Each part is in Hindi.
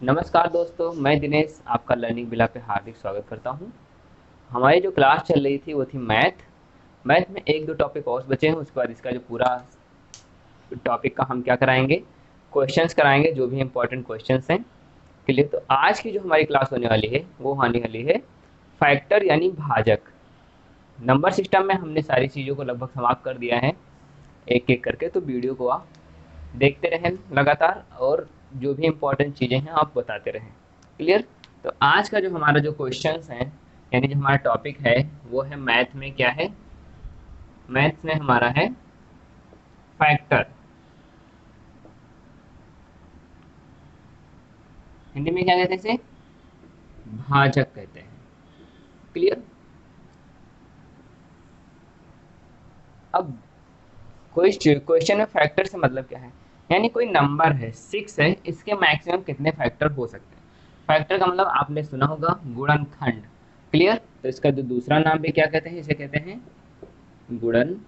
नमस्कार दोस्तों, मैं दिनेश आपका लर्निंग बिला पे हार्दिक स्वागत करता हूं। हमारी जो क्लास चल रही थी वो थी मैथ। मैथ में एक दो टॉपिक और बचे हैं, उसके बाद इसका जो पूरा टॉपिक का हम क्या कराएंगे, क्वेश्चंस कराएंगे, जो भी इंपॉर्टेंट क्वेश्चंस हैं। क्लियर। तो आज की जो हमारी क्लास होने वाली है वो होने वाली है फैक्टर यानी भाजक। नंबर सिस्टम में हमने सारी चीज़ों को लगभग समाप्त कर दिया है एक एक करके, तो वीडियो को आप देखते रहें लगातार, और जो भी इम्पोर्टेंट चीज़ें हैं आप बताते रहें। क्लियर। तो आज का जो हमारा जो क्वेश्चंस हैं, यानी जो हमारा टॉपिक है वो है मैथ में क्या है, मैथ्स में हमारा है फैक्टर। हिंदी में क्या कहते हैं इसे, भाजक कहते हैं। क्लियर। अब कोई क्वेश्चन में फैक्टर से मतलब क्या है, यानी कोई नंबर है 6 है, इसके मैक्सिमम कितने फैक्टर हो सकते हैं। फैक्टर का मतलब आपने सुना होगा गुणनखंड। क्लियर। तो इसका जो दूसरा नाम भी क्या कहते हैं, इसे कहते हैं गुणनखंड।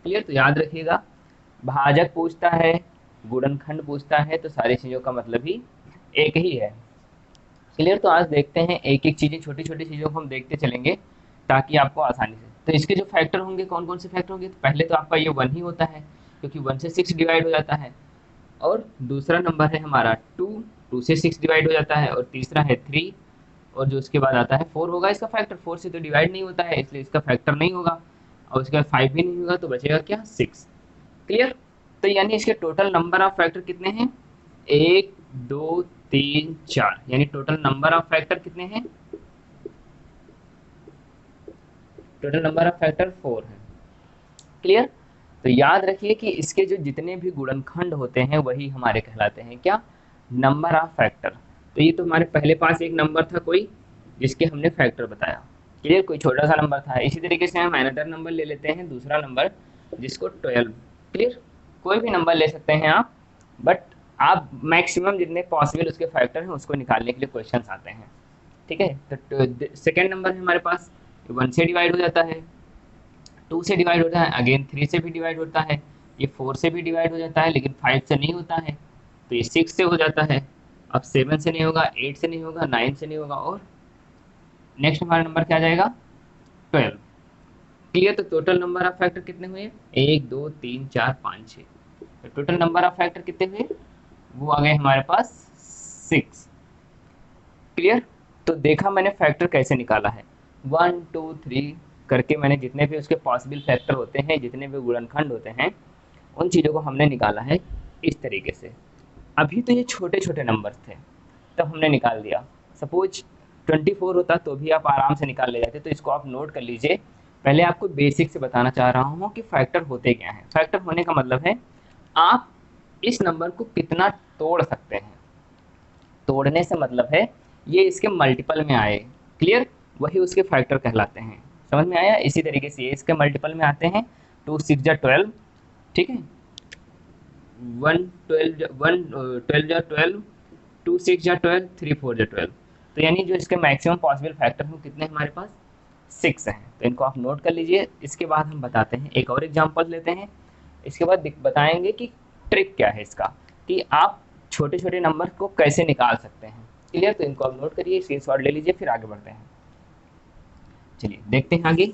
क्लियर। तो याद रखिएगा, भाजक पूछता है, गुणनखंड पूछता है, तो सारी चीजों का मतलब ही एक ही है। क्लियर। तो आज देखते हैं एक एक चीजें, छोटी छोटी चीजों को हम देखते चलेंगे ताकि आपको आसानी से। तो इसके जो फैक्टर होंगे, कौन कौन से फैक्टर होंगे, तो पहले तो आपका ये 1 ही होता है, क्योंकि 1 से 6 डिवाइड हो जाता है। और दूसरा नंबर है हमारा 2, 2 से 6 डिवाइड हो जाता है। और तीसरा है 3, और जो उसके बाद आता है 4 होगा इसका फैक्टर। 4 से तो डिवाइड नहीं होता है, इसलिए इसका फैक्टर नहीं होगा। और उसके बाद 5 भी नहीं होगा, तो बचेगा क्या, 6। क्लियर। तो यानी इसके टोटल नंबर ऑफ फैक्टर कितने हैं, 1 2 3 4, यानी टोटल नंबर ऑफ फैक्टर कितने हैं, टोटल नंबर ऑफ फैक्टर 4 है। क्लियर। तो याद रखिए कि इसके जो जितने भी गुणनखंड होते हैं वही हमारे कहलाते हैं क्या, नंबर ऑफ फैक्टर। तो ये तो हमारे पहले पास एक नंबर था कोई, जिसके हमने फैक्टर बताया। क्लियर। कोई छोटा सा नंबर था। इसी तरीके से हम अनदर नंबर ले लेते हैं, दूसरा नंबर, जिसको 12। क्लियर। कोई भी नंबर ले सकते हैं आप, बट आप मैक्सिमम जितने पॉसिबल उसके फैक्टर हैं उसको निकालने के लिए क्वेश्चंस आते हैं। ठीक है। तो सेकेंड नंबर है हमारे पास, 1 से डिवाइड हो जाता है, 2 से डिवाइड होता है, अगेन 3 से भी डिवाइड होता है, ये 4 से भी डिवाइड हो जाता है, लेकिन 5 से नहीं होता है। तो ये 6 से हो जाता है। अब 7 से नहीं होगा, 8 से नहीं होगा, 9 से नहीं होगा, और नेक्स्ट हमारा नंबर क्या आ जाएगा, 12। क्लियर। तो टोटल नंबर ऑफ फैक्टर कितने हुए, 1 2 3 4 5 6। तो टोटल नंबर ऑफ फैक्टर कितने हुए, वो आ गए हमारे पास 6। क्लियर। तो देखा मैंने फैक्टर कैसे निकाला है, 1 2 3 करके मैंने जितने भी उसके पॉसिबल फैक्टर होते हैं, जितने भी गुणनखंड होते हैं, उन चीज़ों को हमने निकाला है इस तरीके से। अभी तो ये छोटे छोटे नंबर थे, तब हमने निकाल दिया। सपोज 24 होता तो भी आप आराम से निकाल ले जाते। तो इसको आप नोट कर लीजिए। पहले आपको बेसिक से बताना चाह रहा हूँ कि फैक्टर होते क्या हैं। फैक्टर होने का मतलब है आप इस नंबर को कितना तोड़ सकते हैं। तोड़ने से मतलब है ये इसके मल्टीपल में आए। क्लियर। वही उसके फैक्टर कहलाते हैं। समझ में आया। इसी तरीके से ये इसके मल्टीपल में आते हैं। 2 6 जा 12। ठीक है। 1 12 2 6 जा 12, 3 4 जा 12। तो यानी जो इसके मैक्सिमम पॉसिबल फैक्टर हैं कितने हमारे पास, 6 हैं। तो इनको आप नोट कर लीजिए। इसके बाद हम बताते हैं, एक और एग्जांपल लेते हैं। इसके बाद बताएंगे कि ट्रिक क्या है इसका, कि आप छोटे छोटे नंबर को कैसे निकाल सकते हैं। क्लियर। तो इनको आप नोट करिए, स्क्रीनशॉट ले लीजिए, फिर आगे बढ़ते हैं। चलिए देखते हैं आगे।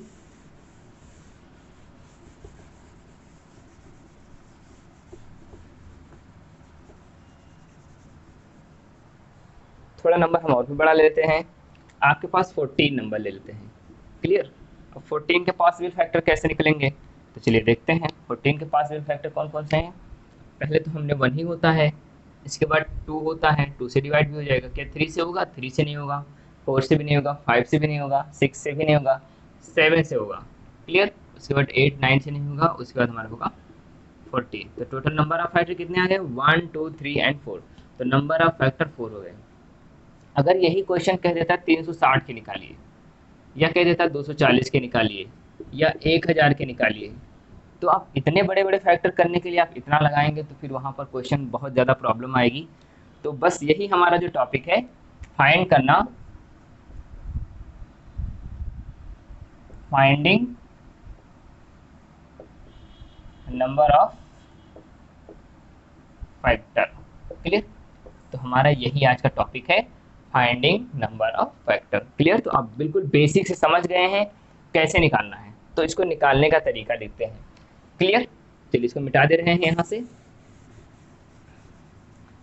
थोड़ा नंबर हम और भी बढ़ा लेते हैं। आपके पास 14 नंबर ले लेते हैं। क्लियर। अब 14 के पॉसिबल फैक्टर कैसे निकलेंगे, तो चलिए देखते हैं 14 के पॉसिबल फैक्टर कौन कौन से हैं। पहले तो हमने 1 ही होता है, इसके बाद 2 होता है, 2 से डिवाइड भी हो जाएगा। क्या 3 से होगा, 3 से नहीं होगा, 4 से भी नहीं होगा, 5 से भी नहीं होगा, 6 से भी नहीं होगा, 7 से होगा। क्लियर। उसके बाद 8 9 से नहीं होगा, उसके बाद हमारा होगा 14। तो टोटल नंबर ऑफ फैक्टर कितने आ गए, 1 2 3 एंड 4। तो नंबर ऑफ फैक्टर 4 हो गए। अगर यही क्वेश्चन कह देता 360 के निकालिए, या कह देता 240 के निकालिए, या 1000 के निकालिए, तो आप इतने बड़े बड़े फैक्टर करने के लिए आप इतना लगाएंगे तो फिर वहाँ पर क्वेश्चन बहुत ज़्यादा प्रॉब्लम आएगी। तो बस यही हमारा जो टॉपिक है, फाइंड करना, finding number of factor. Clear. तो हमारा यही आज का टॉपिक है, finding number of factor. Clear. तो आप बिल्कुल बेसिक से समझ गए हैं कैसे निकालना है, तो इसको निकालने का तरीका देखते हैं। क्लियर। चलिए इसको मिटा दे रहे हैं यहाँ से।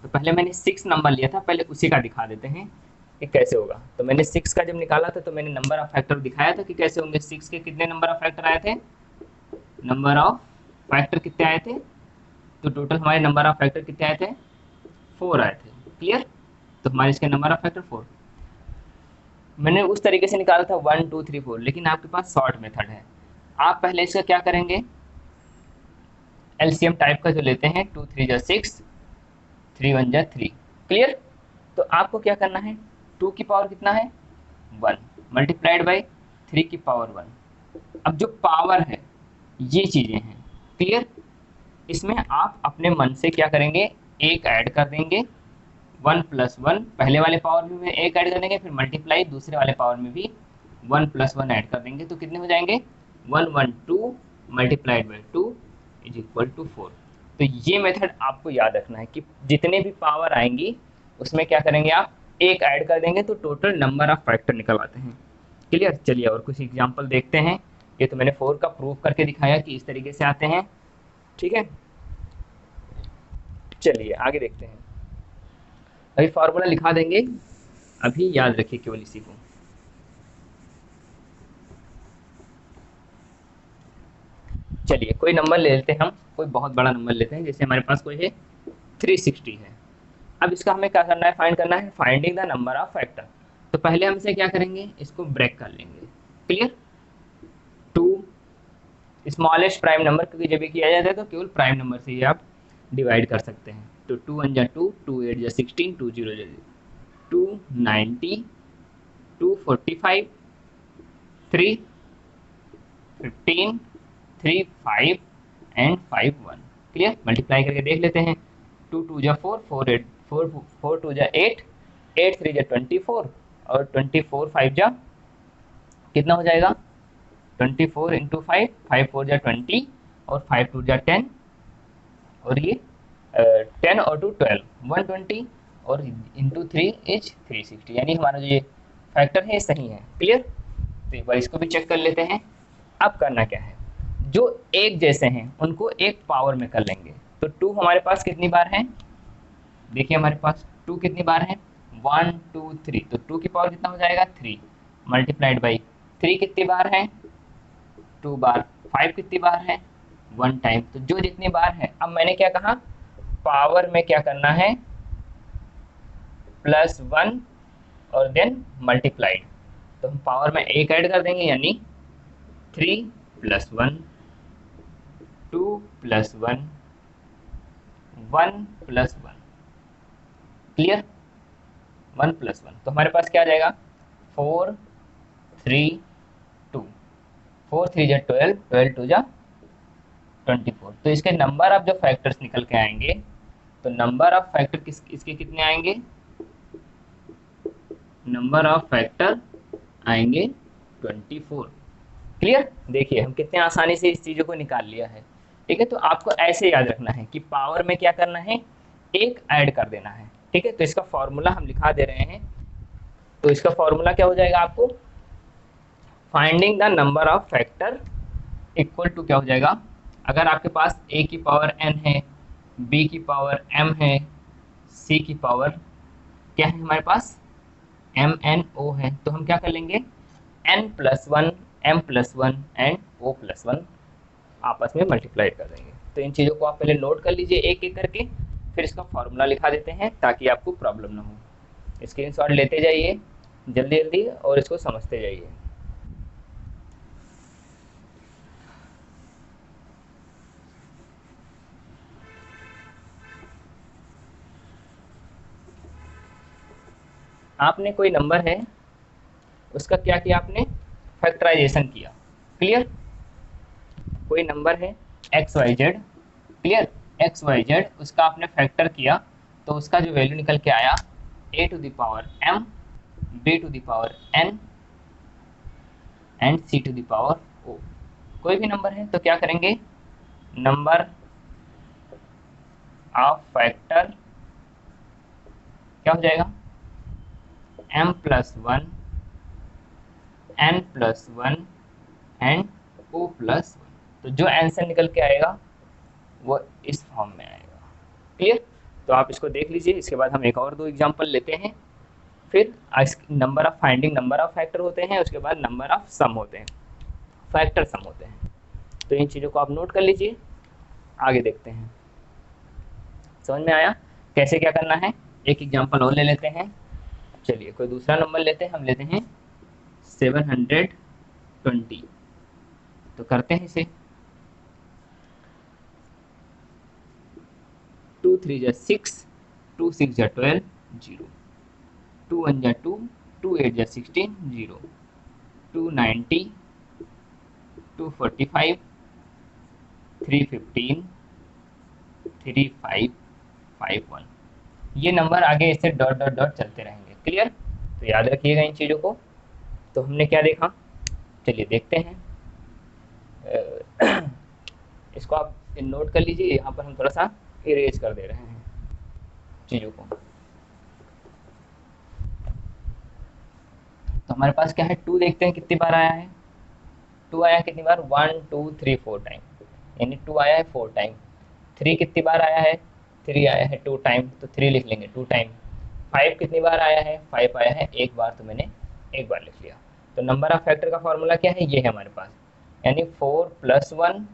तो पहले मैंने 6 नंबर लिया था, पहले उसी का दिखा देते हैं कि कैसे होगा। तो मैंने 6 का जब निकाला था तो मैंने नंबर ऑफ फैक्टर दिखाया था कि कैसे होंगे। 6 के कितने नंबर ऑफ फैक्टर आए थे, नंबर ऑफ फैक्टर कितने आए थे, तो टोटल हमारे नंबर ऑफ फैक्टर कितने आए थे, 4 आए थे। क्लियर। तो हमारे इसके नंबर ऑफ फैक्टर 4। मैंने उस तरीके से निकाला था 1 2 3 4, लेकिन आपके पास शॉर्ट मेथड है। आप पहले इसका क्या करेंगे, एलसीएम टाइप का जो लेते हैं, 2 3 जा 6, 3 1 जा 3। क्लियर। तो आपको क्या करना है, 2 की पावर कितना है 1 मल्टीप्लाइड बाई 3 की पावर 1। अब जो पावर है ये चीज़ें हैं। क्लियर। इसमें आप अपने मन से क्या करेंगे, एक ऐड कर देंगे, 1 प्लस 1 पहले वाले पावर में एक ऐड कर देंगे, फिर मल्टीप्लाई दूसरे वाले पावर में भी 1 प्लस 1 ऐड कर देंगे, तो कितने हो जाएंगे 1 1 2 multiplied by 2 is equal to 4। तो ये मेथड आपको याद रखना है कि जितने भी पावर आएंगी उसमें क्या करेंगे आप एक ऐड कर देंगे, तो टोटल नंबर ऑफ फैक्टर निकल आते हैं। क्लियर। चलिए और कुछ एग्जांपल देखते हैं। ये तो मैंने 4 का प्रूफ करके दिखाया कि इस तरीके से आते हैं। ठीक है, चलिए आगे देखते हैं। अभी फार्मूला लिखा देंगे, अभी याद रखिए केवल इसी को। चलिए कोई नंबर ले लेते हैं हम, कोई बहुत बड़ा नंबर लेते हैं, जैसे हमारे पास कोई है 360 है। अब इसका हमें क्या करना है, फाइंड करना है, finding the number of factor. तो पहले हमसे क्या करेंगे, इसको ब्रेक कर लेंगे। क्लियर। 2 स्मॉलेस्ट प्राइम नंबर, क्योंकि जब भी किया जाता है तो केवल प्राइम नंबर से ही आप डिवाइड कर सकते हैं। तो 2 1 जा 2, 2 8 जा 16, 2 0 जा 290, 245, 3 15, 3 5 एंड 5 1। क्लियर। मल्टीप्लाई करके देख लेते हैं। 2 2 जा 4, 4 8 4 4 2 जा 8, 8 3 जा 24 और 24 5 जा कितना हो जाएगा 24 इंटू 5, 5 4 जा 20 और 5 2 जा 10 और ये 10 और 2 12 120 और इंटू 3 इज 360, यानी हमारा जो ये फैक्टर है ये सही है। क्लियर। तो एक बार इसको भी चेक कर लेते हैं। अब करना क्या है, जो एक जैसे हैं उनको एक पावर में कर लेंगे। तो 2 हमारे पास कितनी बार है, देखिए हमारे पास 2 कितनी बार है 1 2 3, तो 2 की पावर कितना हो जाएगा 3 मल्टीप्लाइड बाई 3 कितनी बार है 2 बार, 5 कितनी बार है 1 टाइम। तो जो जितनी बार है, अब मैंने क्या कहा, पावर में क्या करना है +1 और देन मल्टीप्लाइड। तो हम पावर में एक ऐड कर देंगे, यानी 3 + 1 2 + 1 1 + 1। क्लियर। 1 + 1 तो हमारे पास क्या आ जाएगा 4 3 2, 4 3 जा 12, 12 2 जा 24। तो इसके नंबर ऑफ जो फैक्टर्स निकल के आएंगे, तो नंबर ऑफ फैक्टर इसके कितने आएंगे, नंबर ऑफ फैक्टर आएंगे 24। क्लियर। देखिए हम कितने आसानी से इस चीज़ों को निकाल लिया है। ठीक है, तो आपको ऐसे याद रखना है कि पावर में क्या करना है, एक ऐड कर देना है। ठीक है, तो इसका फॉर्मूला हम लिखा दे रहे हैं। तो इसका फॉर्मूला क्या हो जाएगा आपको, finding the number of factor equal to क्या हो जाएगा, अगर आपके पास a की पावर n है, b की पावर m है, c की पावर क्या है हमारे पास m n o है, तो हम क्या कर लेंगे n + 1 m + 1 एंड o + 1 आपस में मल्टीप्लाई कर देंगे। तो इन चीज़ों को आप पहले नोट कर लीजिए एक एक करके, फिर इसका फॉर्मूला लिखा देते हैं ताकि आपको प्रॉब्लम ना हो। स्क्रीनशॉट लेते जाइए जल्दी जल्दी और इसको समझते जाइए। आपने कोई नंबर है, उसका क्या किया आपने, फैक्टराइजेशन किया। क्लियर। कोई नंबर है XYZ, क्लियर, XYZ, उसका आपने फैक्टर किया, तो उसका जो वैल्यू निकल के आया a to the power m, b to the power n and c to the power o। कोई भी नंबर है तो क्या करेंगे, नंबर ऑफ फैक्टर क्या हो जाएगा, m+1 n+1 एंड O+1। तो जो आंसर निकल के आएगा वो इस फॉर्म में आएगा। क्लियर? तो आप इसको देख लीजिए। इसके बाद हम एक और दो एग्जांपल लेते हैं। फिर number of finding number of factor होते हैं, उसके बाद नंबर ऑफ सम होते हैं, फैक्टर सम होते हैं। तो इन चीज़ों को आप नोट कर लीजिए, आगे देखते हैं। समझ में आया कैसे क्या करना है? एक एग्जांपल और ले लेते हैं। चलिए कोई दूसरा नंबर लेते हैं, हम लेते हैं 720। तो करते हैं इसे। 2 3 जा 6, 2 6 जा 12, 0, 2 1 जा 2, 2 8 जा 16, 0, 290, 245, 315, 3551। ये नंबर आगे इससे डॉट डॉट डॉट चलते रहेंगे। क्लियर? तो याद रखिएगा इन चीज़ों को। तो हमने क्या देखा, चलिए देखते हैं। इसको आप नोट कर लीजिए। यहाँ पर हम थोड़ा सा इरेज कर दे रहे हैं चीज़ों को। तो हमारे पास क्या है, 2 देखते हैं कितनी बार आया है। 2 आया कितनी बार, 1 2 3 4 टाइम, यानी 2 आया है 4 टाइम। 3 कितनी बार आया है, 3 आया है 2 टाइम, तो 3 लिख लेंगे 2 टाइम। 5 कितनी बार आया है, 5 आया है एक बार, तो मैंने एक बार लिख लिया। तो नंबर ऑफ फैक्टर का फॉर्मूला क्या है, ये है हमारे पास, यानी 4+1,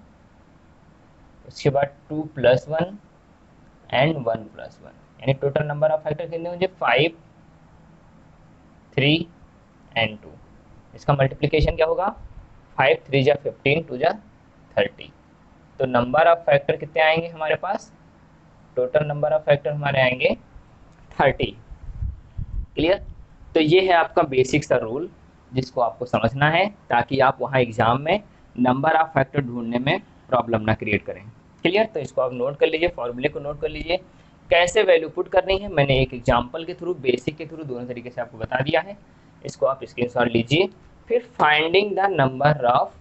उसके बाद 2+1 एंड 1+1, यानी टोटल नंबर ऑफ फैक्टर कितने मुझे 5 3 एंड 2। इसका मल्टीप्लिकेशन क्या होगा, 5 3 जा 15, 2 जा 30। तो नंबर ऑफ फैक्टर कितने आएंगे हमारे पास, टोटल नंबर ऑफ फैक्टर हमारे आएंगे 30। क्लियर? तो ये है आपका बेसिक सा रूल जिसको आपको समझना है, ताकि आप वहाँ एग्जाम में नंबर ऑफ फैक्टर ढूंढने में प्रॉब्लम ना क्रिएट करें। क्लियर? तो इसको आप नोट कर लीजिए, फॉर्मूले को नोट कर लीजिए, कैसे वैल्यू पुट करनी है मैंने एक एग्जाम्पल के थ्रू, बेसिक के थ्रू, दोनों तरीके से आपको बता दिया है। इसको आप स्क्रीनशॉट लीजिए। फिर finding the number of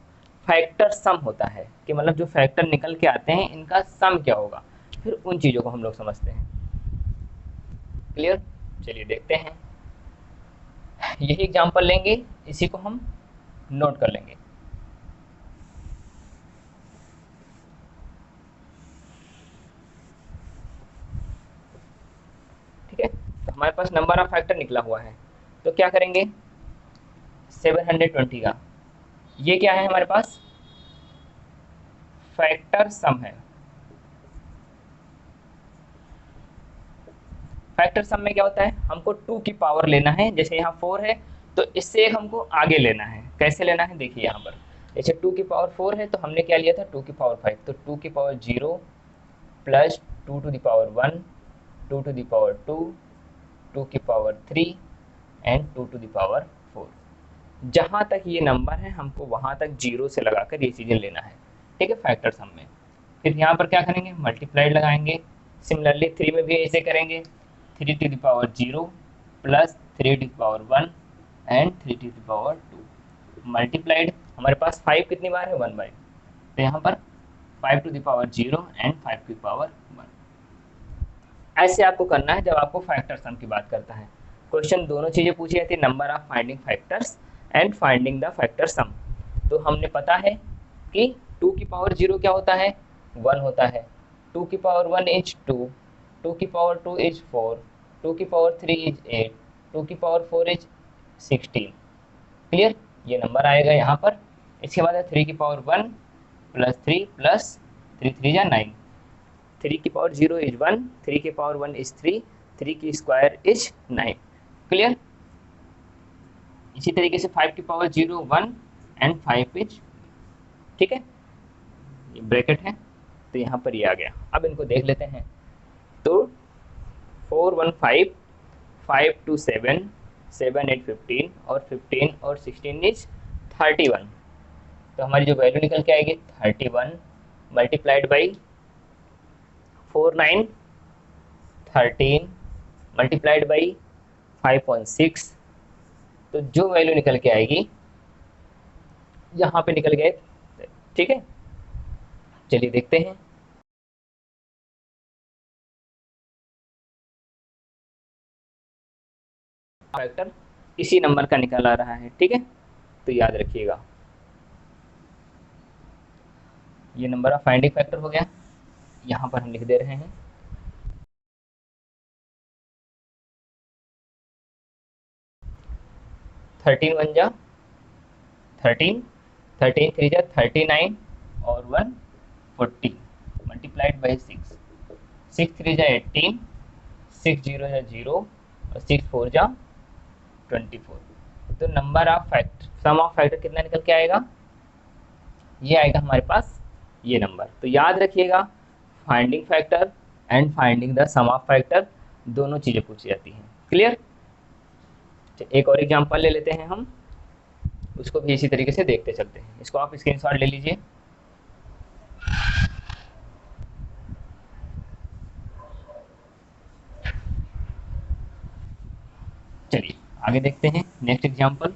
factor sum होता है, कि मतलब जो फैक्टर निकल के आते हैं इनका सम क्या होगा, फिर उन चीज़ों को हम लोग समझते हैं। क्लियर? चलिए देखते हैं। यही एग्जाम्पल लेंगे, इसी को हम नोट कर लेंगे। ठीक है? तो हमारे पास नंबर ऑफ फैक्टर निकला हुआ है, तो क्या करेंगे, 720 का ये क्या है हमारे पास, फैक्टर सम है। फैक्टर सम में क्या होता है, हमको 2 की पावर लेना है। जैसे यहाँ 4 है तो इससे एक हमको आगे लेना है। कैसे लेना है, देखिए यहाँ पर, जैसे 2 की पावर 4 है तो हमने क्या लिया था 2 की पावर 5, तो 2 की power 0 plus 2 to the power 1, 2 to the power 2, 2 की power 3 and 2 to the power 4। जहाँ तक ये नंबर है हमको वहाँ तक जीरो से लगाकर ये चीज़ें लेना है। ठीक है, फैक्टर सम में। फिर यहाँ पर क्या करेंगे, मल्टीप्लाइड लगाएंगे। सिमिलरली 3 में भी ऐसे करेंगे, 3 to the power 0 plus 3 to the power 1 and 3 to the power 2। Multiplied हमारे पास 5 कितनी बार है, 1 बार, तो यहाँ पर 5 to the power 0 and 5 to the power 1। ऐसे आपको करना है जब आपको फैक्टर सम की बात करता है। क्वेश्चन दोनों चीज़ें पूछी जाती है, number of finding factors and finding the factor sum. तो हमने पता है कि 2 की पावर 0 क्या होता है, 1 होता है। 2 की पावर 1 इज 2, 2 की पावर 2 इज 4, 2 की पावर 3 इज 8, 2 की पावर 4 इज 16। क्लियर? ये नंबर आएगा यहाँ पर। इसके बाद है 3 की पावर 1 प्लस 3 3 जा 9, 3 की पावर 0 इज 1, 3 की पावर 1 इज 3, 3 की स्क्वायर इज 9। क्लियर? इसी तरीके से 5 की पावर 0 1 एंड 5 इज, ठीक है, ये ब्रैकेट है, तो यहाँ पर ये आ गया। अब इनको देख लेते हैं। तो 4 1 5, 5 2 7, 7 8 15 और 15 और 16 इज 31। तो हमारी जो वैल्यू निकल के आएगी 31 मल्टीप्लाइड बाई 4 9 13 मल्टीप्लाइड बाई 5.6। तो जो वैल्यू निकल के आएगी यहाँ पे निकल गए। ठीक है, चलिए देखते हैं। फैक्टर इसी नंबर का निकल आ रहा है, ठीक है। तो याद रखिएगा, ये नंबर ऑफ फाइंडिंग फैक्टर हो गया, यहाँ पर हम लिख दे रहे हैं 13 वन जा 13, 13 3 जा 39 और 1 40 मल्टीप्लाइड बाई 6, 6 3 जा 18, 6 0 जा 0 और 6 4 जा 24। तो number of factor, sum of factor कितना निकल के आएगा, ये आएगा हमारे पास ये नंबर। तो याद रखिएगा, finding factor and finding the sum of factor दोनों चीज़ें पूछी जाती हैं। क्लियर। एक और एग्जांपल ले लेते हैं हम, उसको भी इसी तरीके से देखते चलते हैं। इसको आप स्क्रीनशॉट ले लीजिए। चलिए आगे देखते हैं नेक्स्ट एग्जांपल।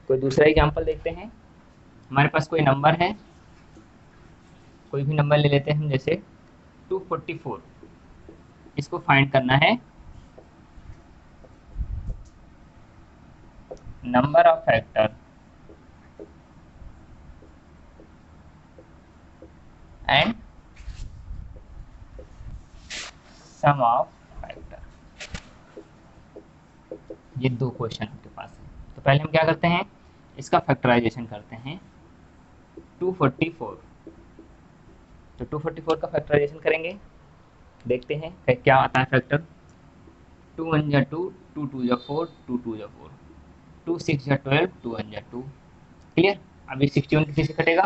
कोई दूसरा एग्जांपल देखते हैं। हमारे पास कोई नंबर है, कोई भी नंबर ले लेते हैं हम, जैसे 244। इसको फाइंड करना है number of factor and sum of factor. ये दो क्वेश्चन आपके पास है। तो पहले हम क्या करते हैं, इसका फैक्टराइजेशन करते हैं। 244, तो 244 का फैक्टराइजेशन करेंगे, देखते हैं क्या आता है फैक्टर। 2 1 जा 2, 2 2 जा 4, 2 2 जा 4, 2 6 जा 12, 2 1 जा 2। क्लियर। अभी 61 किसी से कटेगा,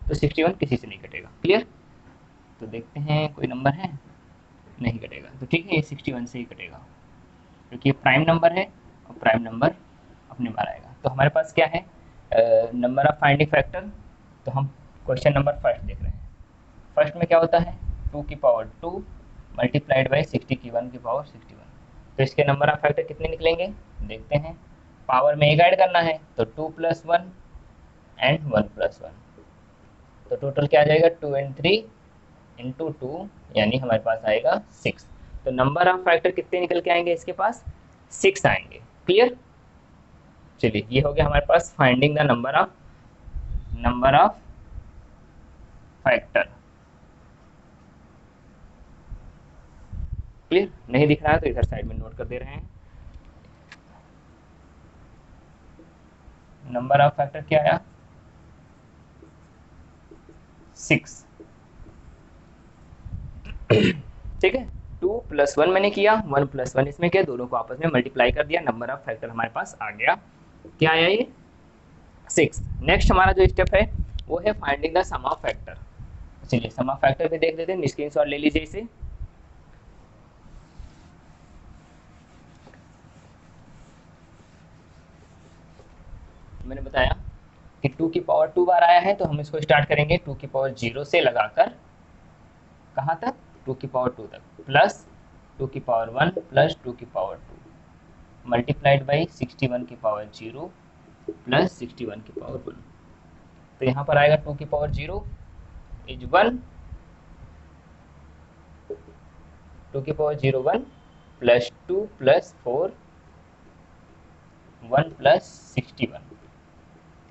तो 61 किसी से नहीं कटेगा। क्लियर। तो देखते हैं कोई नंबर है, नहीं कटेगा, तो ठीक है, ये 61 से ही कटेगा क्योंकि ये प्राइम नंबर है और प्राइम नंबर अपने बार आएगा। तो हमारे पास क्या है, नंबर ऑफ फाइंडिंग फैक्टर। तो हम क्वेश्चन नंबर फर्स्ट देख रहे हैं। फर्स्ट में क्या होता है, 2 की पावर 2 मल्टीप्लाइड बाई 60 की 1 की पावर 61। तो इसके नंबर ऑफ फैक्टर कितने निकलेंगे, देखते हैं। पावर में एक ऐड करना है, तो 2 + 1 एंड 1 + 1, तो टोटल क्या आ जाएगा, 2 एंड 3 इंटू 2, यानी हमारे पास आएगा 6। तो नंबर ऑफ फैक्टर कितने निकल के आएंगे, इसके पास 6 आएंगे। क्लियर। चलिए ये हो गया हमारे पास finding the number of factor. Clear. नहीं दिख रहा है तो इधर साइड में नोट कर दे रहे हैं। नंबर ऑफ फैक्टर क्या आया, 6। ठीक है। 2 + 1 मैंने किया, 1 + 1 इसमें किया, दोनों को आपस में मल्टीप्लाई कर दिया, नंबर ऑफ फैक्टर हमारे पास आ गया। क्या आया ये, 6। नेक्स्ट हमारा जो स्टेप है वो है finding the sum of factor. चलिए सम ऑफ फैक्टर भी देख लेते हैं, स्क्रीनशॉट ले लीजिए इसे। मैंने बताया कि 2 की पावर 2 बार आया है, तो हम इसको स्टार्ट करेंगे 2 की पावर 0 से लगाकर कहाँ तक, 2 की पावर 2 तक, प्लस 2 की पावर 1 प्लस 2 की पावर 2 मल्टीप्लाइड बाई 61 की पावर 0 प्लस 61 की पावर 1। तो यहाँ पर आएगा 2 की पावर 0 इज 1, 2 की पावर 0 1 प्लस 2 प्लस 4 1 प्लस 61।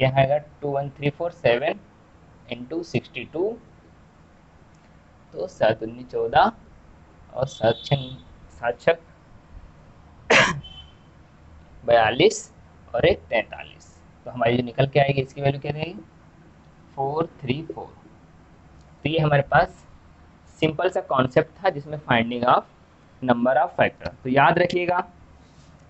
यहाँ आएगा 2 1 3 4 7 इंटू 62, तो 7 19 14 और 7 6 42 और 1 43। तो हमारी जो निकल के आएगी इसकी वैल्यू क्या रहेगी, 434। तो ये हमारे पास सिंपल सा कॉन्सेप्ट था जिसमें finding of number of factor. तो याद रखिएगा,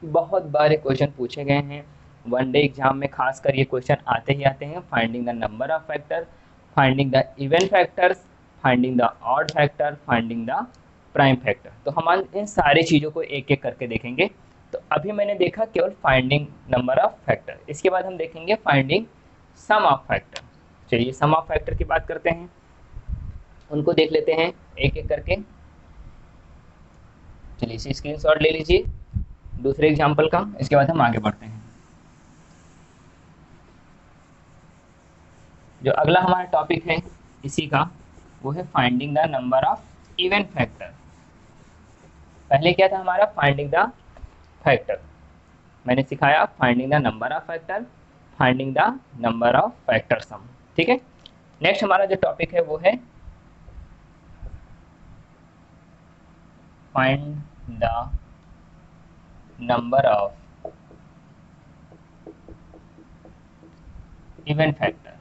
बहुत बार क्वेश्चन पूछे गए हैं वनडे एग्जाम में, खासकर ये क्वेश्चन आते ही आते हैं। Finding the number of factor, finding the even factors, finding the odd factor, finding the prime factor. तो हम इन सारी चीज़ों को एक एक करके देखेंगे। तो अभी मैंने देखा केवल फाइंडिंग नंबर ऑफ फैक्टर, इसके बाद हम देखेंगे फाइंडिंग सम ऑफ फैक्टर। चलिए सम ऑफ फैक्टर की बात करते हैं, उनको देख लेते हैं एक एक करके। चलिए इसे स्क्रीनशॉट ले लीजिए। दूसरे एग्जाम्पल का, इसके बाद हम आगे बढ़ते हैं। जो अगला हमारा टॉपिक है इसी का, वो है finding the number of even factor. पहले क्या था हमारा, फाइंडिंग द फैक्टर, मैंने सिखाया finding the number of factor, finding the number of factor sum. ठीक है, नेक्स्ट हमारा जो टॉपिक है वो है find the number of even factor.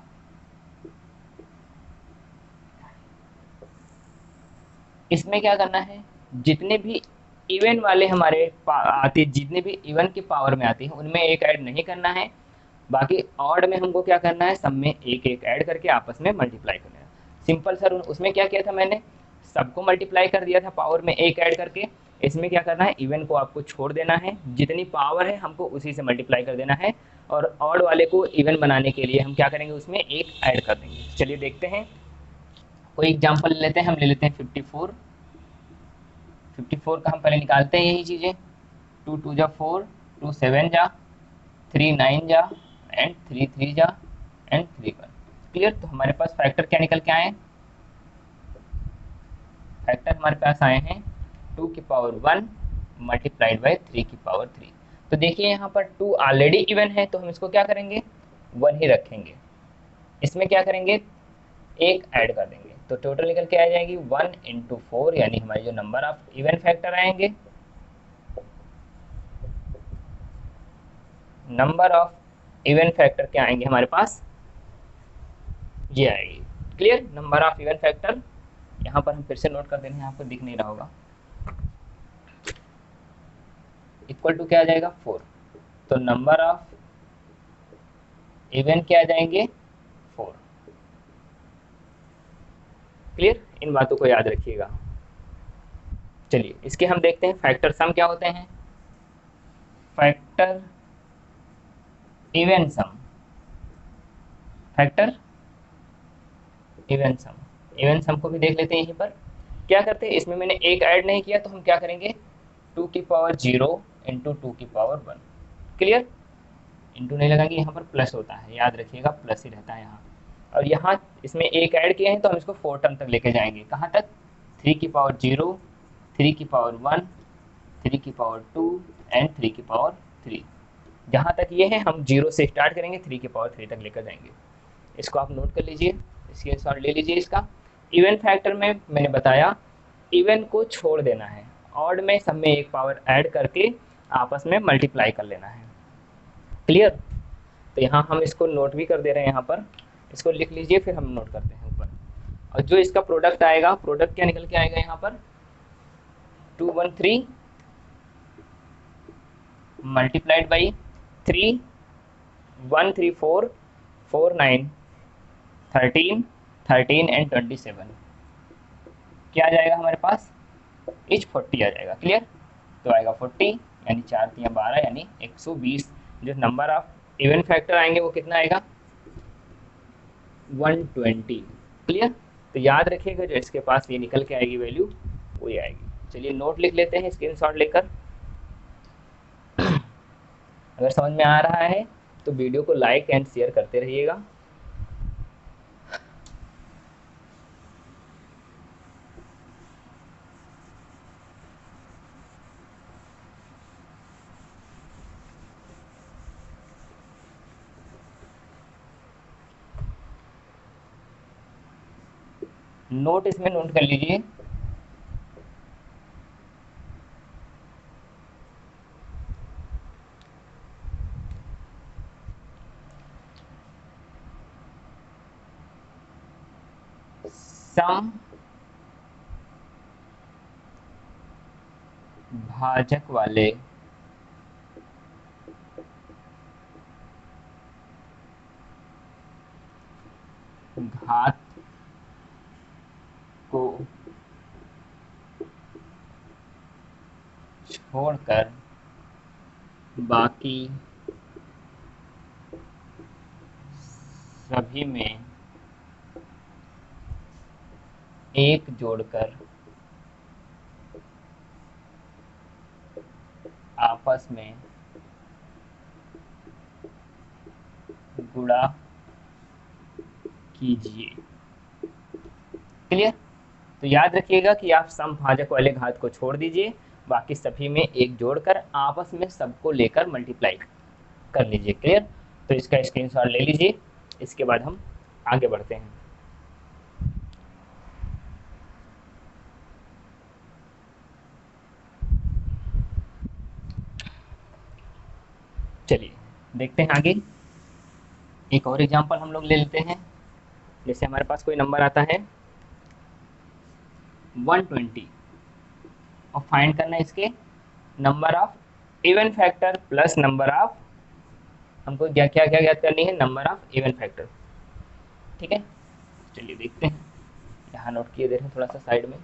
इसमें क्या करना है, जितने भी इवन वाले हमारे आते, जितने भी इवन की पावर में आती है उनमें एक ऐड नहीं करना है, बाकी ऑड में हमको क्या करना है, सब में एक एक ऐड करके आपस में मल्टीप्लाई करना है। सिंपल सर, उसमें क्या किया था मैंने, सबको मल्टीप्लाई कर दिया था पावर में एक ऐड करके। इसमें क्या करना है, इवन को आपको छोड़ देना है, जितनी पावर है हमको उसी से मल्टीप्लाई कर देना है, और ऑड वाले को इवन बनाने के लिए हम क्या करेंगे, उसमें एक ऐड कर देंगे। चलिए देखते हैं, कोई एग्जाम्पल लेते हैं, हम ले लेते हैं 54। 54 का हम पहले निकालते हैं यही चीज़ें, 2 2 जा 4, 2 7 जा, 3 9 जा, एंड 3 3 जा, एंड 3 1। क्लियर। तो हमारे पास फैक्टर क्या निकल के आए, फैक्टर हमारे पास आए हैं 2 की पावर 1 मल्टीप्लाइड बाई 3 की पावर 3। तो देखिए यहाँ पर 2 ऑलरेडी इवन है, तो हम इसको क्या करेंगे, 1 ही रखेंगे। इसमें क्या करेंगे, एक ऐड कर देंगे, तो टोटल निकल के आ जाएगी 1 इंटू 4, यानी हमारे जो नंबर ऑफ इवन फैक्टर आएंगे, नंबर ऑफ इवन फैक्टर क्या आएंगे हमारे पास, ये आएगी। Clear. Number of even factor यहाँ पर हम फिर से नोट कर देंगे, आपको दिख नहीं रहा होगा, इक्वल टू क्या आ जाएगा, 4। तो नंबर ऑफ इवन क्या आ जाएंगे, 4। क्लियर, इन बातों को याद रखिएगा। चलिए इसके हम देखते हैं फैक्टर सम क्या होते हैं। Factor even sum, factor even sum, even sum को भी देख लेते हैं। यहीं पर क्या करते हैं, इसमें मैंने एक ऐड नहीं किया, तो हम क्या करेंगे, 2 की पावर 0 इंटू 2 की पावर 1। क्लियर। इंटू नहीं लगाएंगे, यहाँ पर प्लस होता है, याद रखिएगा प्लस ही रहता है यहाँ। और यहाँ इसमें एक ऐड किए हैं, तो हम इसको 4 टर्म तक लेके जाएंगे, कहाँ तक, 3 की पावर 0, 3 की पावर 1, 3 की पावर 2, एंड 3 की पावर 3। जहाँ तक ये है हम 0 से स्टार्ट करेंगे, 3 की पावर 3 तक लेकर जाएंगे। इसको आप नोट कर लीजिए, स्क्रीनशॉट ले लीजिए इसका। इवन फैक्टर में मैंने बताया इवन को छोड़ देना है, ऑड में सब में एक पावर ऐड करके आपस में मल्टीप्लाई कर लेना है। क्लियर। तो यहाँ हम इसको नोट भी कर दे रहे हैं, यहाँ पर इसको लिख लीजिए, फिर हम नोट करते हैं ऊपर। और जो इसका प्रोडक्ट आएगा, प्रोडक्ट क्या निकल के आएगा यहाँ पर, 213 मल्टीप्लाइड बाई 3, 134, 49, 13, 13 एंड 27, क्या आ जाएगा हमारे पास, इच 40 आ जाएगा। क्लियर। तो आएगा 40, यानी 4 3 12, यानी 120। जो नंबर ऑफ इवन फैक्टर आएंगे वो कितना आएगा, 120। क्लियर। तो याद रखिएगा, जो इसके पास ये निकल के आएगी वैल्यू, वो ये आएगी। चलिए नोट लिख लेते हैं स्क्रीनशॉट लेकर। अगर समझ में आ रहा है तो वीडियो को लाइक एंड शेयर करते रहिएगा। नोट इसमें नोट कर लीजिए, सम भाजक वाले घात को छोड़कर बाकी सभी में एक जोड़कर आपस में गुणा कीजिए। क्लियर? तो याद रखिएगा कि आप समभाजक वाले घात को छोड़ दीजिए, बाकी सभी में एक जोड़कर आपस में सबको लेकर मल्टीप्लाई कर लीजिए। क्लियर? तो इसका स्क्रीनशॉट ले लीजिए, इसके बाद हम आगे बढ़ते हैं। चलिए देखते हैं आगे। एक और एग्जांपल हम लोग ले लेते हैं। जैसे हमारे पास कोई नंबर आता है 120 और फाइंड करना है इसके number of even factor plus number of, हमको क्या क्या क्या ज्ञात करनी है, नंबर ऑफ इवन फैक्टर। ठीक है, चलिए देखते हैं। यहाँ नोट किए दे रहे हैं थोड़ा सा साइड में।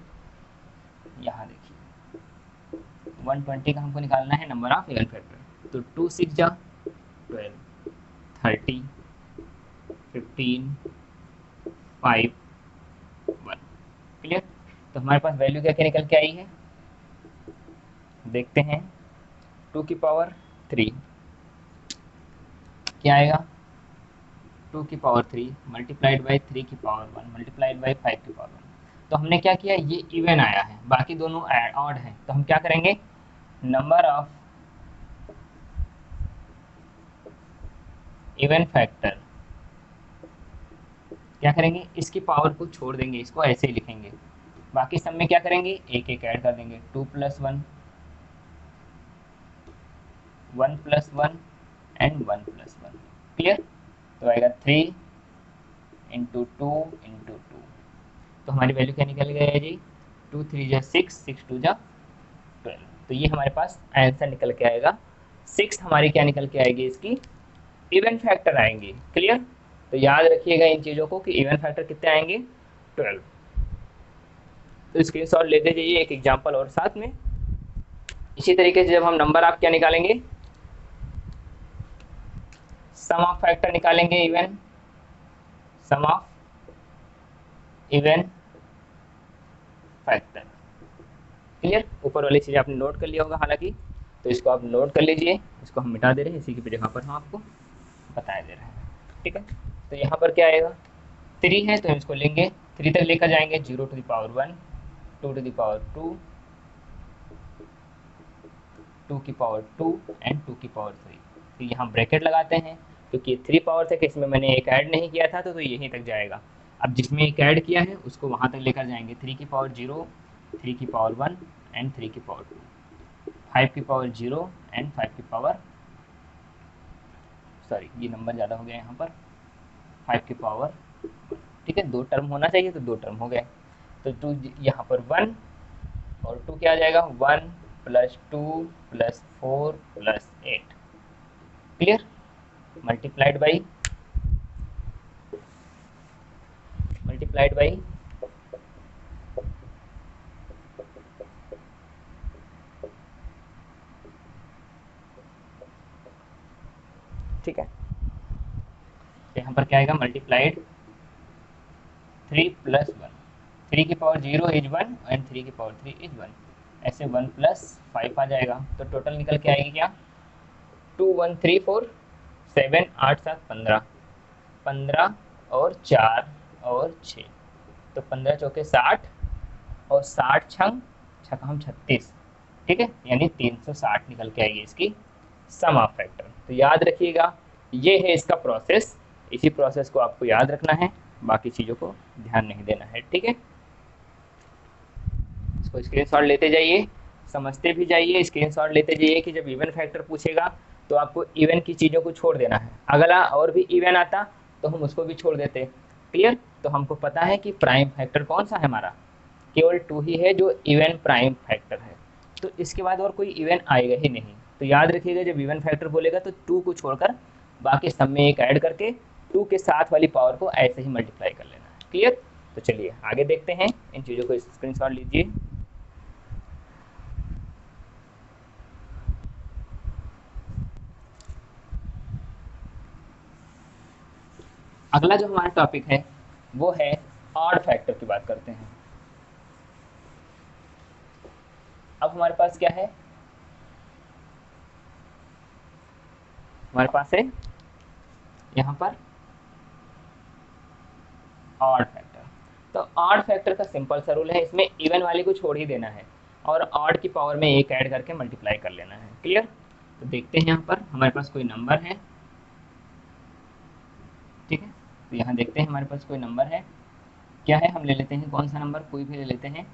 यहाँ देखिए 120 का हमको निकालना है नंबर ऑफ इवन फैक्टर। तो 2 6 जा 12, 30, 15, 5, 1। क्लियर? तो हमारे पास वैल्यू क्या क्या निकल के आई है, देखते हैं। 2 की पावर 3 क्या आएगा, 2 की पावर 3 मल्टीप्लाइड बाई 3 की पावर 1 मल्टीप्लाइड बाई 5 की पावर 1। तो हमने क्या किया, ये इवन आया है, बाकी दोनों ऑड हैं, तो हम क्या करेंगे, नंबर ऑफ इवन फैक्टर क्या करेंगे, इसकी पावर को छोड़ देंगे, इसको ऐसे ही लिखेंगे। बाकी सब में क्या करेंगे, एक एक ऐड कर देंगे। 2 + 1, 1 + 1 एंड 1 + 1। क्लियर? तो आएगा 3 × 2 × 2। तो हमारी वैल्यू क्या निकल गई है जी, 2 3 जा 6, 6 2 जा 12। तो ये हमारे पास आंसर निकल के आएगा। 6 हमारी क्या निकल के आएगी, इसकी इवन फैक्टर आएंगे। क्लियर? तो याद रखिएगा इन चीज़ों को कि इवन फैक्टर कितने आएंगे, 12। तो स्क्रीनशॉट लेते जाइए एक एग्जांपल और साथ में। इसी तरीके से जब हम नंबर आप क्या निकालेंगे, सम ऑफ फैक्टर निकालेंगे, even sum of even factor. Clear? ऊपर वाली चीज़ आपने नोट कर लिया होगा हालांकि, तो इसको आप नोट कर लीजिए। इसको हम मिटा दे रहे हैं, इसी की जगह पर हम आपको बता दे रहे हैं। ठीक है, तो यहाँ पर क्या आएगा, 3 है तो हम इसको लेंगे 3 तक लेकर जाएंगे, 0 to the power 1, 2 to the power 2, 2 की पावर 2 एंड 2 की पावर 3। तो यहाँ ब्रैकेट लगाते हैं, क्योंकि 3 पावर तक इसमें मैंने एक ऐड नहीं किया था, तो यहीं तक जाएगा। अब जिसमें एक ऐड किया है उसको वहाँ तक लेकर जाएंगे। 3 की पावर 0, 3 की पावर 1 एंड 3 की पावर 2, 5 की पावर 0 एंड 5 की पावर, सॉरी ये नंबर ज़्यादा हो गया यहाँ पर, 5 की पावर 1। ठीक है, 2 टर्म होना चाहिए तो 2 टर्म हो गए। तो 2 यहाँ पर 1 और 2 क्या आ जाएगा, 1 + 2 + 4 + 8। क्लियर? मल्टीप्लाइड बाई ठीक है, यहाँ पर क्या आएगा, मल्टीप्लाइड 3 + 1। 3 की पावर 0 इज 1 एंड 3 की पावर 3 इज 1। ऐसे 1 + 5 आ जाएगा। तो टोटल निकल के आएगी क्या, 2 1 3 4 7 8 7 15, 15 और 4 और 6, तो 15 चौके 60 और 60 छंग छकम 36। ठीक है, यानी 360 निकल के आएगी इसकी सम ऑफ फैक्टर। तो याद रखिएगा ये है इसका प्रोसेस, इसी प्रोसेस को आपको याद रखना है, बाकी चीज़ों को ध्यान नहीं देना है। ठीक है, इसको स्क्रीनशॉट लेते जाइए, समझते भी जाइए, स्क्रीनशॉट लेते जाइए कि जब इवन फैक्टर पूछेगा तो आपको इवन की चीज़ों को छोड़ देना है। अगला और भी इवन आता तो हम उसको भी छोड़ देते। क्लियर? तो हमको पता है कि प्राइम फैक्टर कौन सा है हमारा, केवल 2 ही है जो इवन प्राइम फैक्टर है। तो इसके बाद और कोई इवन आएगा ही नहीं। तो याद रखिएगा जब इवन फैक्टर बोलेगा तो 2 को छोड़कर बाकी सब में एक ऐड करके 2 के साथ वाली पावर को ऐसे ही मल्टीप्लाई कर लेना है। क्लियर? तो चलिए आगे देखते हैं, इन चीज़ों को स्क्रीनशॉट लीजिए। अगला जो हमारा टॉपिक है वो है ऑड फैक्टर की बात करते हैं। अब हमारे पास क्या है, हमारे पास है यहाँ पर ऑड फैक्टर। तो ऑड फैक्टर का सिंपल सा रूल है, इसमें इवन वाली को छोड़ ही देना है और ऑड की पावर में एक ऐड करके मल्टीप्लाई कर लेना है। क्लियर? तो देखते हैं यहाँ पर हमारे पास कोई नंबर है, ठीक है। तो यहाँ देखते हैं हमारे पास कोई नंबर है, क्या है, हम ले लेते हैं कौन सा नंबर, कोई भी ले लेते हैं,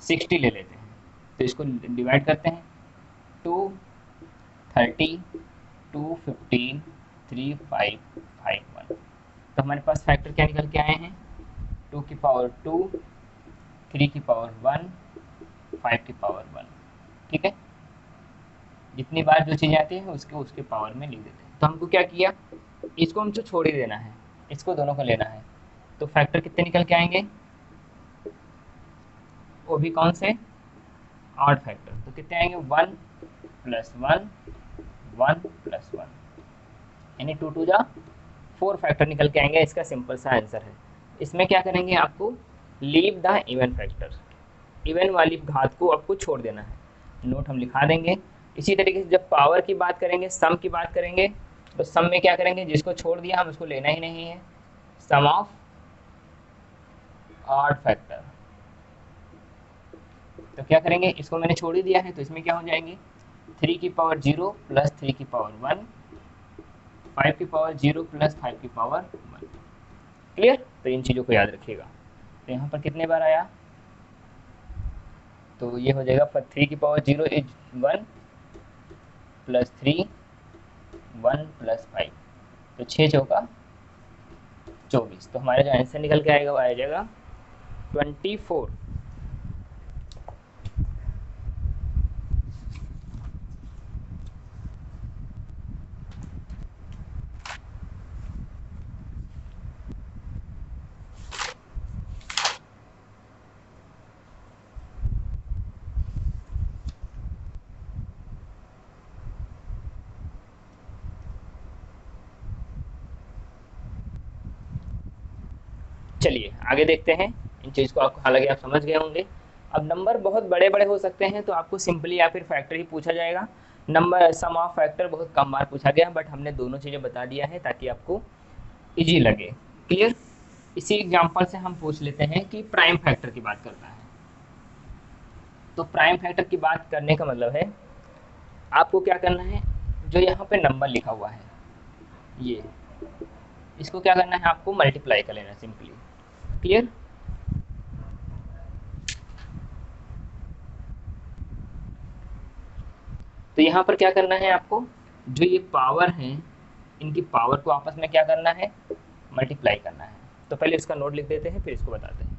60 ले लेते हैं। तो इसको डिवाइड करते हैं, 2 30 2 15 3 5 5 1। तो हमारे पास फैक्टर क्या निकल के आए हैं, 2 की पावर 2, 3 की पावर 1, 5 की पावर 1। ठीक है, जितनी बार जो चीज़ें आती हैं उसके उसके पावर में लिख देते हैं। तो हमको क्या किया, इसको हमको छोड़ ही देना है, इसको दोनों को लेना है। तो फैक्टर कितने निकल के आएंगे, वो भी कौन से, ऑड फैक्टर। तो कितने आएंगे, 1 प्लस 1 1 प्लस 1, यानी 2 2 जा 4 फैक्टर निकल के आएंगे। इसका सिंपल सा आंसर है। इसमें क्या करेंगे, आपको leave the even factor, even वाली घात को आपको छोड़ देना है। नोट हम लिखा देंगे। इसी तरीके से जब पावर की बात करेंगे, सम की बात करेंगे, तो सम में क्या करेंगे, जिसको छोड़ दिया हम उसको लेना ही नहीं है, सम ऑफ ऑड फैक्टर। तो क्या करेंगे, इसको मैंने छोड़ ही दिया है तो इसमें क्या हो जाएंगे, 3 की पावर 0 प्लस 3 की पावर 1, 5 की पावर 0 प्लस 5 की पावर 1। क्लियर? तो इन चीज़ों को याद रखिएगा। तो यहाँ पर कितने बार आया, तो ये हो जाएगा 3 की पावर 0 इज 1 प्लस 3 1 प्लस 5, तो 6 चौका 24। तो हमारा जो आंसर निकल के आएगा वो आ जाएगा 24। चलिए आगे देखते हैं इन चीज़ को। आपको हालांकि आप समझ गए होंगे। अब नंबर बहुत बड़े बड़े हो सकते हैं तो आपको सिंपली या फिर फैक्टर ही पूछा जाएगा। नंबर सम ऑफ फैक्टर बहुत कम बार पूछा गया, बट हमने दोनों चीज़ें बता दिया है ताकि आपको इजी लगे। क्लियर? इसी एग्जांपल से हम पूछ लेते हैं कि प्राइम फैक्टर की बात करना है। तो प्राइम फैक्टर की बात करने का मतलब है आपको क्या करना है, जो यहाँ पे नंबर लिखा हुआ है ये, इसको क्या करना है, आपको मल्टीप्लाई कर लेना सिंपली। क्लियर? तो यहाँ पर क्या करना है आपको, जो ये पावर है इनकी पावर को आपस में क्या करना है, मल्टीप्लाई करना है। तो पहले इसका नोट लिख देते हैं फिर इसको बताते हैं।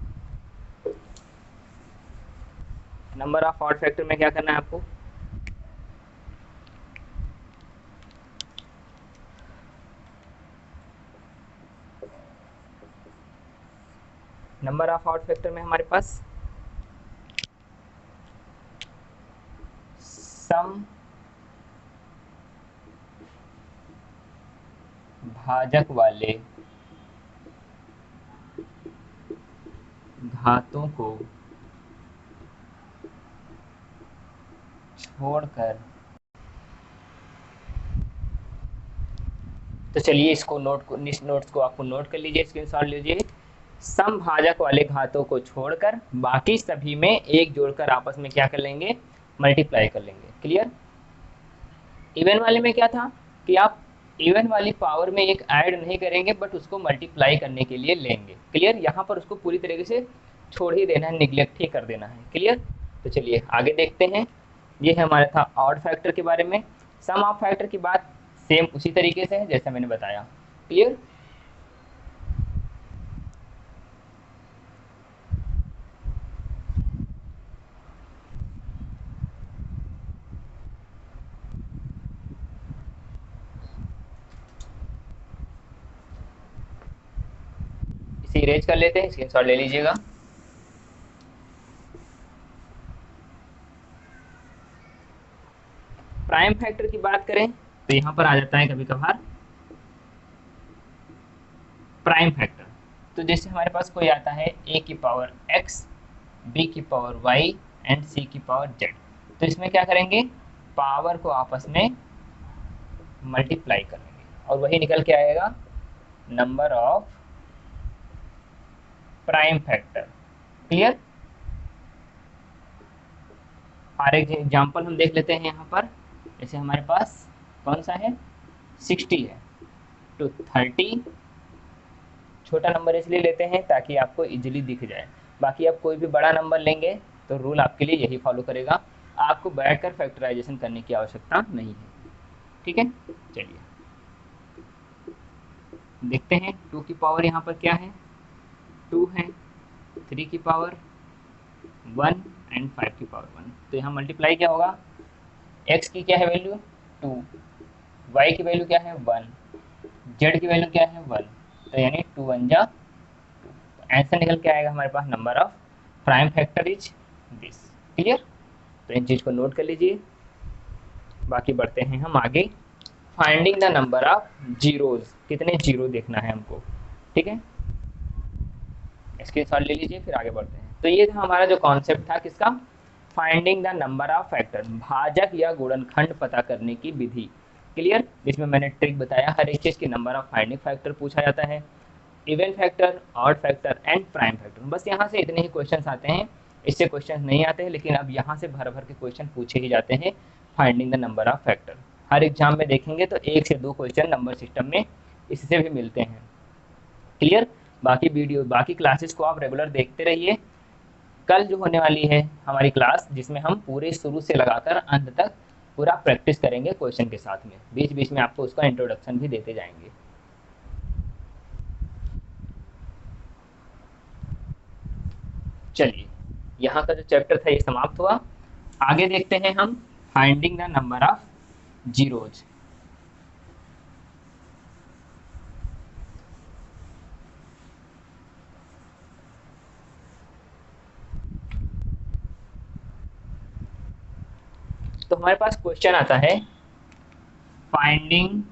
नंबर ऑफ ऑड फैक्टर में क्या करना है आपको, नंबर ऑफ ऑड फैक्टर में हमारे पास सम भाजक वाले घातों को छोड़कर, तो चलिए इसको नोट्स को आपको नोट कर लीजिए, स्क्रीनशॉट लीजिए। सम भाजक वाले घातों को छोड़कर बाकी सभी में एक जोड़कर आपस में क्या कर लेंगे, मल्टीप्लाई कर लेंगे। क्लियर? इवन वाले में क्या था कि आप इवन वाली पावर में एक ऐड नहीं करेंगे बट उसको मल्टीप्लाई करने के लिए लेंगे। क्लियर? यहाँ पर उसको पूरी तरीके से छोड़ ही देना है, निग्लेक्ट ही कर देना है। क्लियर? तो चलिए आगे देखते हैं। ये है हमारा था ऑड फैक्टर के बारे में। सम ऑफ फैक्टर की बात सेम उसी तरीके से है जैसा मैंने बताया। क्लियर? इसे इरेज कर लेते हैं, स्क्रीनशॉट ले लीजिएगा। प्राइम फैक्टर की बात करें तो यहाँ पर आ जाता है कभी कभार प्राइम फैक्टर। तो जैसे हमारे पास कोई आता है a की पावर x, b की पावर y एंड c की पावर z। तो इसमें क्या करेंगे, पावर को आपस में मल्टीप्लाई करेंगे और वही निकल के आएगा number of prime factor. Clear. और एक एग्जाम्पल हम देख लेते हैं यहाँ पर। जैसे हमारे पास कौन सा है, 60 है, तो 30 छोटा नंबर इसलिए लेते हैं ताकि आपको इजीली दिख जाए। बाकी आप कोई भी बड़ा नंबर लेंगे तो रूल आपके लिए यही फॉलो करेगा, आपको बैठकर फैक्टराइजेशन करने की आवश्यकता नहीं है। ठीक है, चलिए देखते हैं 2 की पावर यहाँ पर क्या है, 2 है, 3 की पावर 1 एंड 5 की पावर 1। तो यहाँ मल्टीप्लाई क्या होगा, x की क्या है वैल्यू 2, y की वैल्यू क्या है 1, z की वैल्यू क्या है 1, तो यानी 2 1 जा 2। आंसर निकल के आएगा हमारे पास number of prime factor is this. Clear. तो इन चीज़ को नोट कर लीजिए। बाकी बढ़ते हैं हम आगे। Finding the number of zeros, कितने जीरो देखना है हमको। ठीक है, इसके साथ ले लीजिए, फिर आगे बढ़ते हैं। तो ये था हमारा जो कॉन्सेप्ट था किसका, finding the number of factor, भाजक या गुणनखंड पता करने की विधि। क्लियर। इसमें मैंने ट्रिक बताया, हर एक चीज़ की नंबर ऑफ फाइंडिंग फैक्टर पूछा जाता है, even factor, odd factor and prime factor. बस यहाँ से इतने ही क्वेश्चन आते हैं, इससे क्वेश्चन नहीं आते हैं, लेकिन अब यहाँ से भर भर के क्वेश्चन पूछे ही जाते हैं finding the number of factor. Her exam में देखेंगे तो 1 से 2 क्वेश्चन नंबर सिस्टम में इससे भी मिलते हैं। क्लियर। बाकी वीडियो, बाकी क्लासेस को आप रेगुलर देखते रहिए। कल जो होने वाली है हमारी क्लास, जिसमें हम पूरे शुरू से लगाकर अंत तक पूरा प्रैक्टिस करेंगे क्वेश्चन के साथ में, बीच बीच में आपको उसका इंट्रोडक्शन भी देते जाएंगे। चलिए, यहाँ का जो चैप्टर था ये समाप्त हुआ। आगे देखते हैं हम finding the number of zeros. तो हमारे पास क्वेश्चन आता है finding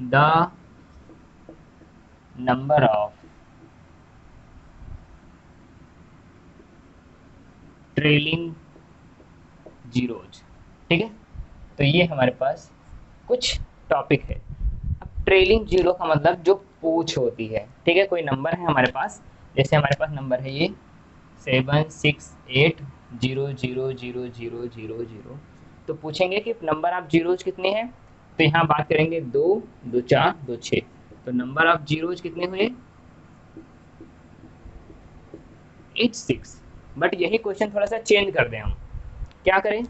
the number of trailing zeros. ठीक है, तो ये हमारे पास कुछ टॉपिक है। अब ट्रेलिंग जीरो का मतलब जो पूछ होती है। ठीक है, कोई नंबर है हमारे पास, जैसे हमारे पास नंबर है ये 768000000, तो पूछेंगे कि नंबर ऑफ जीरोज कितने हैं। तो यहाँ बात करेंगे 2 2 4 2 6, तो नंबर ऑफ जीरोज कितने हुए 86। बट यही क्वेश्चन थोड़ा सा चेंज कर दें हम, क्या करें,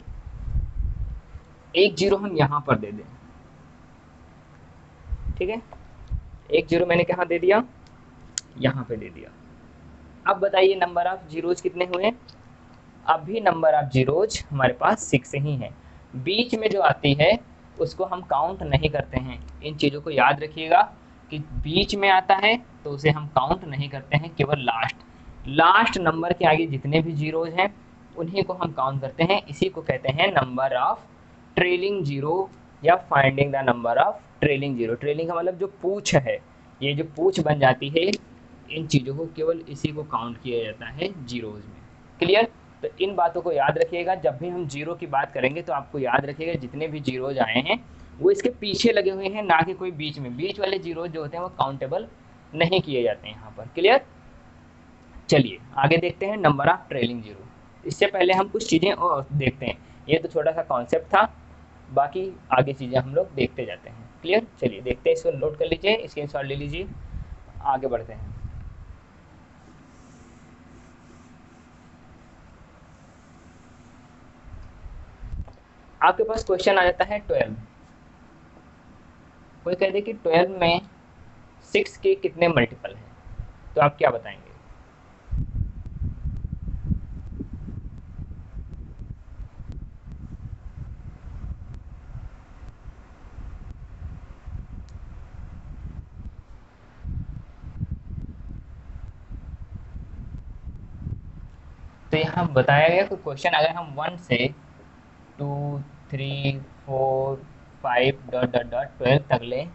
एक जीरो हम यहाँ पर दे दें। ठीक है, एक जीरो मैंने कहाँ दे दिया, यहाँ पे दे दिया। अब बताइए नंबर ऑफ जीरोज कितने हुए, अब भी नंबर ऑफ जीरोज हमारे पास 6 ही हैं। बीच में जो आती है उसको हम काउंट नहीं करते हैं। इन चीज़ों को याद रखिएगा कि बीच में आता है तो उसे हम काउंट नहीं करते हैं, केवल लास्ट नंबर के आगे जितने भी जीरोज हैं उन्हीं को हम काउंट करते हैं। इसी को कहते हैं नंबर ऑफ ट्रेलिंग जीरो या finding the number of trailing zero. Trailing का मतलब जो पूछ है, ये जो पूछ बन जाती है, इन चीज़ों को केवल इसी को काउंट किया जाता है जीरोज में। क्लियर। तो इन बातों को याद रखिएगा, जब भी हम जीरो की बात करेंगे तो आपको याद रखिएगा जितने भी जीरोज आए हैं वो इसके पीछे लगे हुए हैं, ना कि कोई बीच में। बीच वाले जीरोज जो होते हैं वो काउंटेबल नहीं किए जाते हैं यहाँ पर। क्लियर। चलिए आगे देखते हैं नंबर ऑफ ट्रेलिंग जीरो। इससे पहले हम कुछ चीज़ें और देखते हैं, ये तो छोटा सा कॉन्सेप्ट था, बाकी आगे चीज़ें हम लोग देखते जाते हैं। क्लियर। चलिए देखते हैं, इसको नोट कर लीजिए, स्क्रीनशॉट ले लीजिए, आगे बढ़ते हैं। आपके पास क्वेश्चन आ जाता है 12। कोई कह दे कि 12 में 6 के कितने मल्टीपल हैं, तो आप क्या बताएंगे। तो यहाँ बताया गया कि क्वेश्चन अगर हम 1 से 2 3 4 5 डॉट डॉट डॉट 12 तक लें,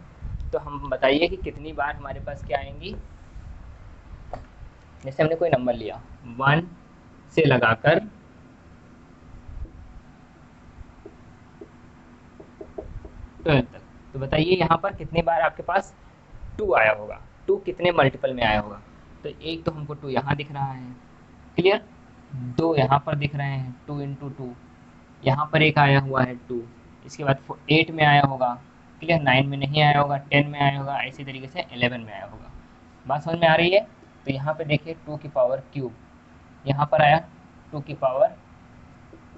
तो हम बताइए कि कितनी बार हमारे पास क्या आएंगी। जैसे हमने कोई नंबर लिया 1 से लगाकर 12 तक। तो बताइए यहाँ पर कितनी बार आपके पास 2 आया होगा, 2 कितने मल्टीपल में आया होगा। तो एक तो हमको 2 यहाँ दिख रहा है, क्लियर, 2 यहाँ पर दिख रहे हैं, 2 इंटू 2, यहाँ पर एक आया हुआ है 2, इसके बाद 8 में आया होगा, क्लियर, 9 में नहीं आया होगा, 10 में आया होगा, इसी तरीके से 11 में आया होगा। बात समझ में आ रही है। तो यहाँ पे देखिए 2 की पावर क्यूब, यहाँ पर आया 2 की पावर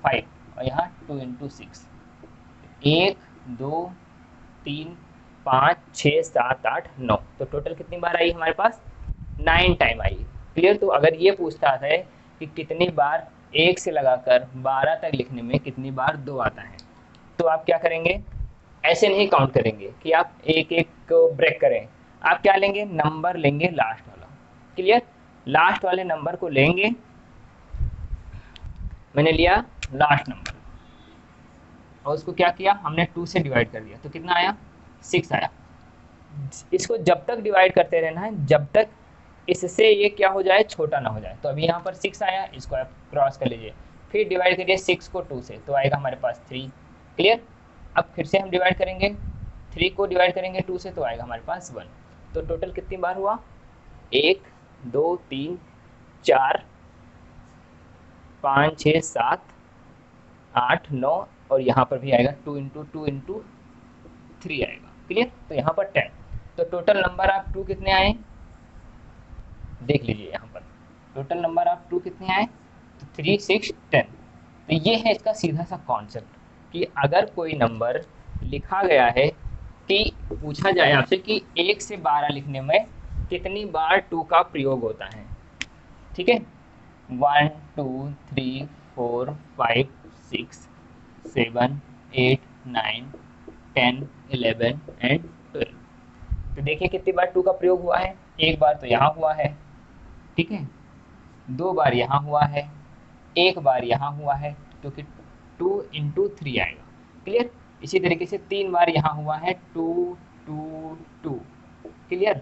5, और यहाँ 2 इंटू 6, 1 2 3 5 6 7 8 9, तो टोटल कितनी बार आई हमारे पास, 9 टाइम आई। क्लियर। तो अगर ये पूछता है कि कितनी बार 1 से लगाकर 12 तक लिखने में कितनी बार 2 आता है, तो आप क्या करेंगे, ऐसे नहीं काउंट करेंगे कि आप एक एक को ब्रेक करें, आप क्या लेंगे, नंबर लेंगे लास्ट वाला। क्लियर। लास्ट वाले नंबर को लेंगे, मैंने लिया लास्ट नंबर और उसको क्या किया, हमने 2 से डिवाइड कर दिया, तो कितना आया, 6 आया। इसको जब तक डिवाइड करते रहना है जब तक इससे ये क्या हो जाए, छोटा ना हो जाए। तो अभी यहाँ पर 6 आया, इसको आप क्रॉस कर लीजिए, फिर डिवाइड करिए 6 को 2 से, तो आएगा हमारे पास 3। क्लियर। अब फिर से हम डिवाइड करेंगे, 3 को डिवाइड करेंगे 2 से, तो आएगा हमारे पास 1। तो टोटल कितनी बार हुआ, 1 2 3 4 5 6 7 8 9, और यहाँ पर भी आएगा 2 इंटू 2 इंटू 3 आएगा। क्लियर। तो यहाँ पर 10, तो टोटल नंबर आप 2 कितने आए, देख लीजिए यहाँ पर टोटल नंबर आप 2 कितने आए, तो 3 6 10। तो ये है इसका सीधा सा कॉन्सेप्ट कि अगर कोई नंबर लिखा गया है कि पूछा जाए आपसे कि 1 से 12 लिखने में कितनी बार 2 का प्रयोग होता है, ठीक है, 1 2 3 4 5 6 7 8 9 10 11 एंड 12। तो देखिए कितनी बार 2 का प्रयोग हुआ है, एक बार तो यहाँ हुआ है, ठीक है, 2 बार यहाँ हुआ है, 1 बार यहाँ हुआ है, तो कि 2 इंटू 3 आएगा। क्लियर। इसी तरीके से 3 बार यहाँ हुआ है, 2 2 2। क्लियर।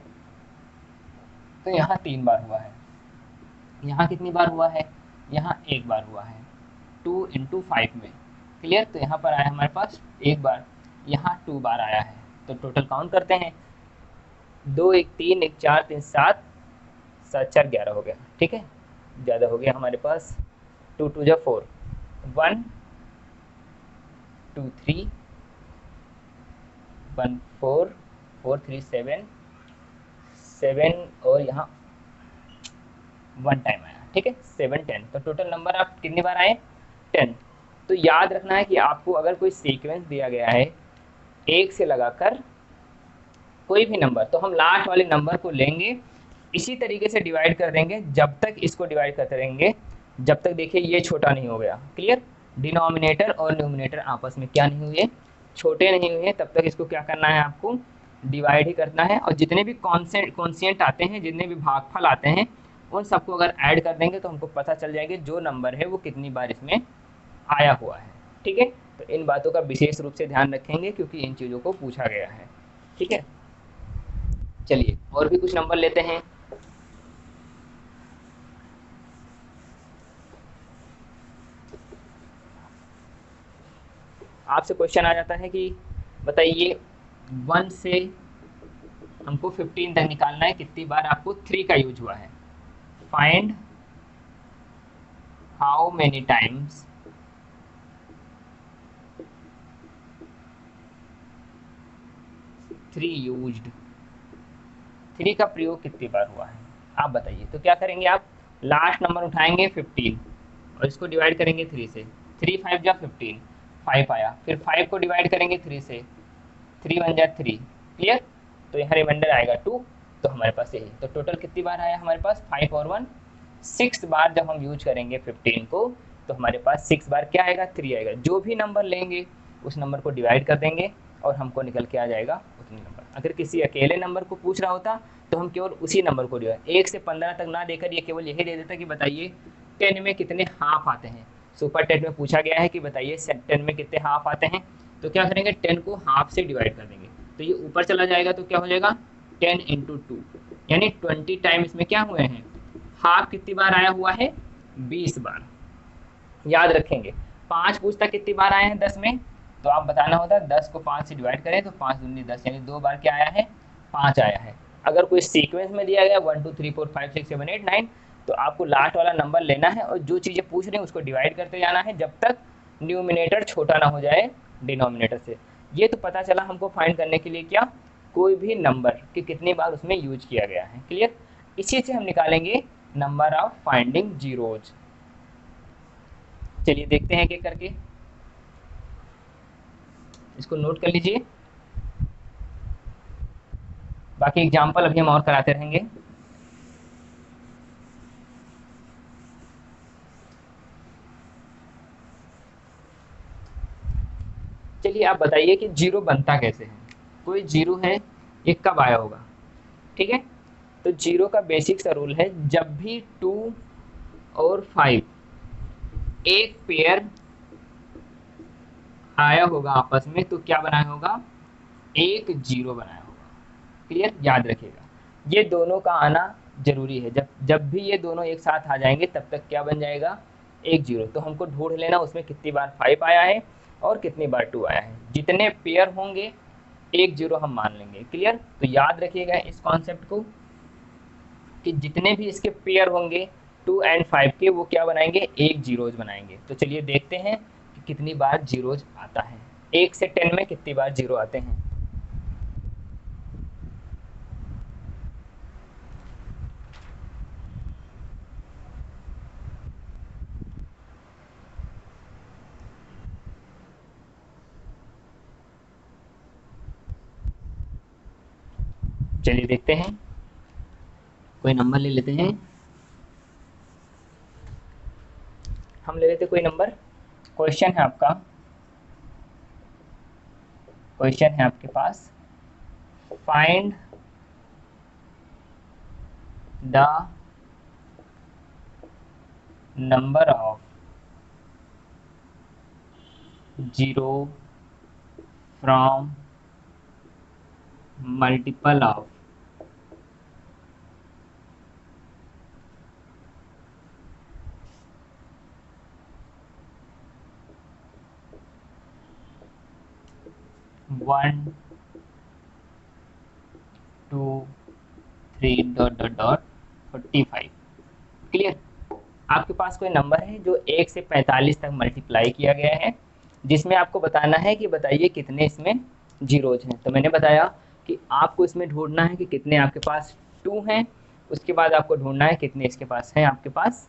तो यहाँ 3 बार हुआ है, यहाँ कितनी बार हुआ है, यहाँ 1 बार हुआ है, 2 इंटू 5 में। क्लियर। तो यहाँ पर आया हमारे पास 1 बार, यहाँ 2 बार आया है। तो टोटल काउंट करते हैं, 2 1 3 1 4 3 7 7 4 11 हो गया, ठीक है, ज़्यादा हो गया हमारे पास, 2 2 जा 4, 1 2 3 1 4 4 3 7 7, और यहाँ 1 टाइम आया, ठीक है, 7 10। तो टोटल नंबर आप कितनी बार आए, 10। तो याद रखना है कि आपको अगर कोई सीक्वेंस दिया गया है 1 से लगाकर कोई भी नंबर, तो हम लास्ट वाले नंबर को लेंगे, इसी तरीके से डिवाइड कर देंगे, जब तक इसको डिवाइड करते रहेंगे जब तक देखिए ये छोटा नहीं हो गया। क्लियर। डिनोमिनेटर और न्यूमिनेटर आपस में क्या नहीं हुए, छोटे नहीं हुए, तब तक इसको क्या करना है, आपको डिवाइड ही करना है। और जितने भी कॉन्सेंट आते हैं, जितने भी भागफल आते हैं, उन सबको अगर ऐड कर देंगे तो हमको पता चल जाएगा जो नंबर है वो कितनी बार इसमें आया हुआ है, ठीक है। तो इन बातों का विशेष रूप से ध्यान रखेंगे क्योंकि इन चीज़ों को पूछा गया है, ठीक है। चलिए और भी कुछ नंबर लेते हैं। आपसे क्वेश्चन आ जाता है कि बताइए 1 से हमको 15 तक निकालना है, कितनी बार आपको 3 का यूज हुआ है। Find how many times three used, 3 का प्रयोग कितनी बार हुआ है, आप बताइए। तो क्या करेंगे आप, लास्ट नंबर उठाएंगे 15 और इसको डिवाइड करेंगे 3 से, 3 5 जा 15, 5 आया, फिर 5 को डिवाइड करेंगे 3 से, 3 1 जा 3। क्लियर। तो यहाँ रिमाइंडर आएगा 2, तो हमारे पास यही। तो टोटल कितनी बार आया हमारे पास, 5 और 1 6 बार जब हम यूज करेंगे 15 को, तो हमारे पास 6 बार क्या आएगा, 3 आएगा। जो भी नंबर लेंगे उस नंबर को डिवाइड कर देंगे और हमको निकल के आ जाएगा उतनी नंबर। अगर किसी अकेले नंबर को पूछ रहा होता तो हम केवल उसी नंबर को डिवाइड, 1 से 15 तक ना देकर ये केवल यही दे देता कि बताइए 10 में कितने हाफ आते हैं। सुपर 10 में पूछा गया है कि बताइए 10 में कितने हाफ आते हैं, तो क्या करेंगे 10 को हाफ से डिवाइड कर देंगे, तो ये ऊपर चला जाएगा, तो क्या हो जाएगा 10 इंटू 2, यानी 20 टाइम इसमें क्या हुए हैं, हाफ कितनी बार आया हुआ है, 20 बार। याद रखेंगे 5 पूछता कितनी बार आए हैं 10 में, तो आप बताना होता है 10 को 5 से डिवाइड करें तो 5 दूनी 10, यानी 2 बार क्या आया है, 5 आया है। अगर कोई सीक्वेंस में दिया गया 1 2 3 4 5 6 7 8 9, तो आपको लास्ट वाला नंबर लेना है और जो चीज़ें पूछ रहे हैं उसको डिवाइड करते जाना है जब तक न्यूमिनेटर छोटा ना हो जाए डिनोमिनेटर से। ये तो पता चला हमको फाइंड करने के लिए क्या, कोई भी नंबर कि कितनी बार उसमें यूज किया गया है। क्लियर। इसी से हम निकालेंगे नंबर ऑफ फाइंडिंग जीरोज। चलिए देखते हैं एक करके, इसको नोट कर लीजिए, बाकी एग्जाम्पल अभी हम और कराते रहेंगे। चलिए आप बताइए कि जीरो बनता कैसे है। कोई जीरो है, ये कब आया होगा। ठीक है, तो जीरो का बेसिक सा रूल है, जब भी 2 और 5 एक पेयर आया होगा आपस में तो क्या बनाया होगा, एक जीरो बनाया होगा। क्लियर, याद रखिएगा ये दोनों का आना जरूरी है। जब जब भी ये दोनों एक साथ आ जाएंगे तब तक क्या बन जाएगा, एक जीरो। तो हमको ढूंढ लेना उसमें कितनी बार 5 आया है और कितनी बार 2 आया है। जितने पेयर होंगे एक जीरो हम मान लेंगे। क्लियर, तो याद रखिएगा इस कॉन्सेप्ट को कि जितने भी इसके पेयर होंगे 2 एंड 5 के, वो क्या बनाएंगे, एक जीरोज बनाएंगे। तो चलिए देखते हैं कि कितनी बार जीरोज आता है, 1 से 10 में कितनी बार जीरो आते हैं। चलिए देखते हैं, कोई नंबर ले लेते हैं, हम ले लेते कोई नंबर। क्वेश्चन है आपका, क्वेश्चन है आपके पास, find the number of zero from multiple of 1 2 3 dot dot dot 45। Clear, आपके पास कोई नंबर है जो 1 से 45 तक मल्टीप्लाई किया गया है, जिसमें आपको बताना है कि बताइए कितने इसमें जीरोज हैं। तो मैंने बताया कि आपको इसमें ढूंढना है कि कितने आपके पास 2 हैं, उसके बाद आपको ढूंढना है कितने इसके पास हैं, आपके पास